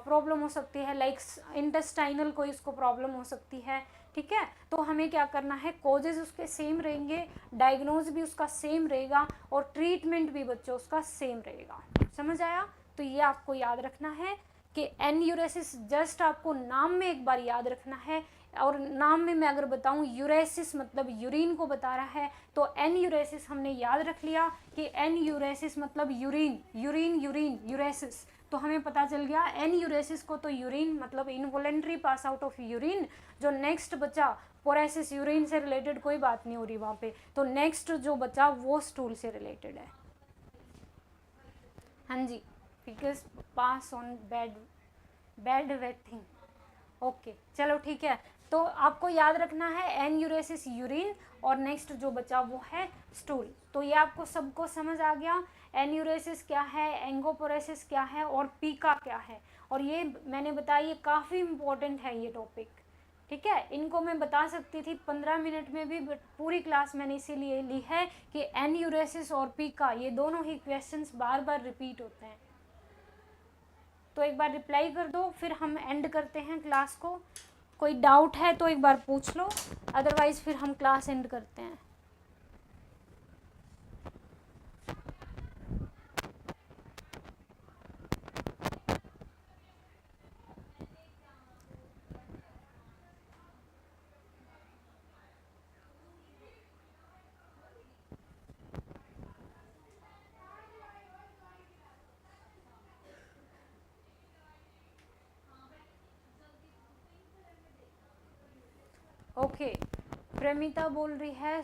प्रॉब्लम हो सकती है, लाइक इंटेस्टाइनल कोई उसको प्रॉब्लम हो सकती है। ठीक है, तो हमें क्या करना है, कॉजेज उसके सेम रहेंगे, डायग्नोज भी उसका सेम रहेगा और ट्रीटमेंट भी बच्चों उसका सेम रहेगा। समझ आया? तो ये आपको याद रखना है कि एन्यूरेसिस जस्ट आपको नाम में एक बार याद रखना है। और नाम में मैं अगर बताऊं, यूरेसिस मतलब यूरिन को बता रहा है, तो एन्यूरेसिस हमने याद रख लिया कि एन्यूरेसिस मतलब यूरिन, यूरिन यूरिन यूरेसिस, तो हमें पता चल गया एन्यूरेसिस को तो यूरिन मतलब involuntary pass out of urine. जो नेक्स्ट बचा पोरेसिस, यूरिन से रिलेटेड कोई बात नहीं हो रही वहाँ पे, तो नेक्स्ट जो बचा वो स्टूल से रिलेटेड है। हाँ जी, because pass on bad waiting. Okay, चलो ठीक है। तो आपको याद रखना है एन्यूरेसिस यूरिन, और नेक्स्ट जो बचा वो है स्टूल। तो ये आपको सबको समझ आ गया, एन्यूरेसिस क्या है, एंगोपोरेसिस क्या है और पीका क्या है। और ये मैंने बताया ये काफ़ी इंपॉर्टेंट है ये टॉपिक। ठीक है, इनको मैं बता सकती थी 15 मिनट में भी, बट पूरी क्लास मैंने इसीलिए ली है कि एन्यूरेसिस और पीका ये दोनों ही क्वेश्चंस बार बार रिपीट होते हैं। तो एक बार रिप्लाई कर दो, फिर हम एंड करते हैं क्लास को। कोई डाउट है तो एक बार पूछ लो, अदरवाइज फिर हम क्लास एंड करते हैं। ओके, प्रेमिता बोल रही है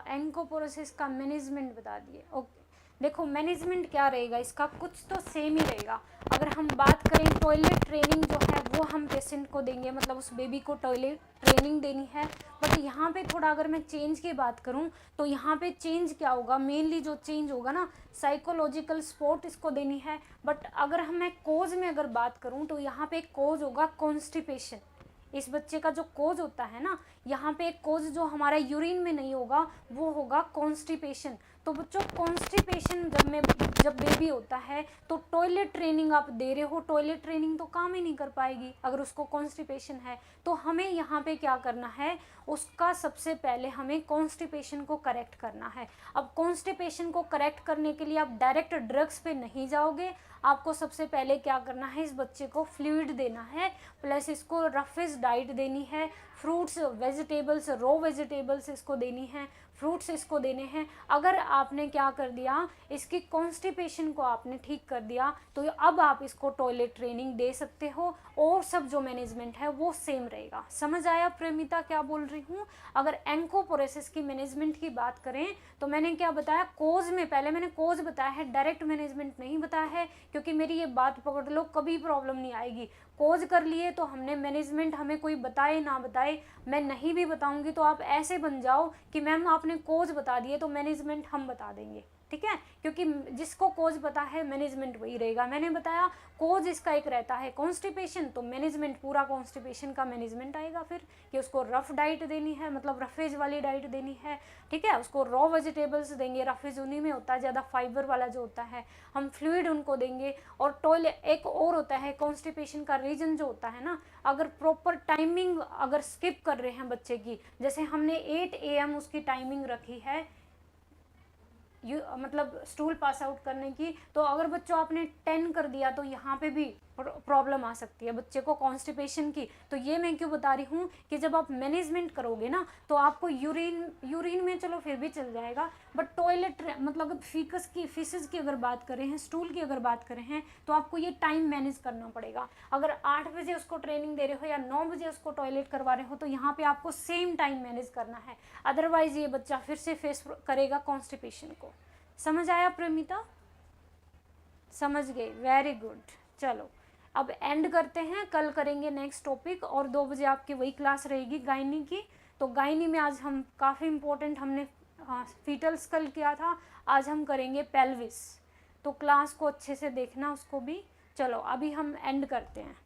एंकोपोरोसिस का मैनेजमेंट बता दिए। ओके, देखो मैनेजमेंट क्या रहेगा इसका, कुछ तो सेम ही रहेगा। अगर हम बात करें टॉयलेट ट्रेनिंग जो है वो हम पेशेंट को देंगे, मतलब उस बेबी को टॉयलेट ट्रेनिंग देनी है। बट यहाँ पे थोड़ा अगर मैं चेंज की बात करूँ तो यहाँ पे चेंज क्या होगा, मेनली जो चेंज होगा ना, साइकोलॉजिकल सपोर्ट इसको देनी है। बट अगर हम मैं कोज में अगर बात करूँ तो यहाँ पे कोज होगा कॉन्स्टिपेशन। इस बच्चे का जो कोज होता है ना, यहाँ पे एक कोज जो हमारा यूरिन में नहीं होगा वो होगा कॉन्स्टिपेशन। तो बच्चों कॉन्स्टिपेशन जब बेबी होता है तो टॉयलेट ट्रेनिंग आप दे रहे हो, टॉयलेट ट्रेनिंग तो काम ही नहीं कर पाएगी अगर उसको कॉन्स्टिपेशन है। तो हमें यहाँ पे क्या करना है, उसका सबसे पहले हमें कॉन्स्टिपेशन को करेक्ट करना है। अब कॉन्स्टिपेशन को करेक्ट करने के लिए आप डायरेक्ट ड्रग्स पे नहीं जाओगे, आपको सबसे पहले क्या करना है, इस बच्चे को फ्लूइड देना है, प्लस इसको रफेज डाइट देनी है, फ्रूट्स वेजिटेबल्स रो वेजिटेबल्स इसको देनी है, फ्रूट्स इसको देने हैं। अगर आपने क्या कर दिया, इसकी कॉन्स्टिपेशन को आपने ठीक कर दिया तो अब आप इसको टॉयलेट ट्रेनिंग दे सकते हो, और सब जो मैनेजमेंट है वो सेम रहेगा। समझ आया प्रेमिता क्या बोल रही हूँ। अगर एंकोपोरेसिस की मैनेजमेंट की बात करें तो मैंने क्या बताया, कोज में पहले मैंने कोज बताया है, डायरेक्ट मैनेजमेंट नहीं बताया है, क्योंकि मेरी ये बात पकड़ लो कभी प्रॉब्लम नहीं आएगी। कोज कर लिए तो हमने मैनेजमेंट, हमें कोई बताए ना बताए, मैं नहीं भी बताऊंगी तो आप ऐसे बन जाओ कि मैम आपने कोज बता दिए तो मैनेजमेंट हम बता देंगे, ठीक है, क्योंकि जिसको कोज पता है मैनेजमेंट वही रहेगा। मैंने बताया कोज इसका एक रहता है कॉन्स्टिपेशन, तो मैनेजमेंट पूरा कॉन्स्टिपेशन का मैनेजमेंट आएगा फिर, कि उसको रफ डाइट देनी है, मतलब रफेज वाली डाइट देनी है, ठीक है, उसको रॉ वेजिटेबल्स देंगे, रफेज उन्हीं में होता है ज़्यादा फाइबर वाला जो होता है, हम फ्लूइड उनको देंगे। और टॉयलेट एक और होता है, कॉन्स्टिपेशन का रीजन जो होता है ना, अगर प्रॉपर टाइमिंग अगर स्किप कर रहे हैं बच्चे की, जैसे हमने 8 AM उसकी टाइमिंग रखी है मतलब स्टूल पास आउट करने की, तो अगर बच्चों आपने 10 कर दिया तो यहाँ पे भी प्रॉब्लम आ सकती है बच्चे को कॉन्स्टिपेशन की। तो ये मैं क्यों बता रही हूँ कि जब आप मैनेजमेंट करोगे ना तो आपको यूरिन में चलो फिर भी चल जाएगा, बट टॉयलेट मतलब फीसेस की अगर बात करें हैं, स्टूल की अगर बात करें हैं, तो आपको ये टाइम मैनेज करना पड़ेगा। अगर 8 बजे उसको ट्रेनिंग दे रहे हो या 9 बजे उसको टॉयलेट करवा रहे हो तो यहाँ पे आपको सेम टाइम मैनेज करना है, अदरवाइज ये बच्चा फिर से फेस करेगा कॉन्स्टिपेशन को। समझ आया प्रेमिता? समझ गए, वेरी गुड। चलो अब एंड करते हैं, कल करेंगे नेक्स्ट टॉपिक, और 2 बजे आपकी वही क्लास रहेगी गायनी की। तो गायनी में आज हम काफ़ी इम्पोर्टेंट हमने फीटल्स कल किया था, आज हम करेंगे पेल्विस, तो क्लास को अच्छे से देखना उसको भी। चलो अभी हम एंड करते हैं।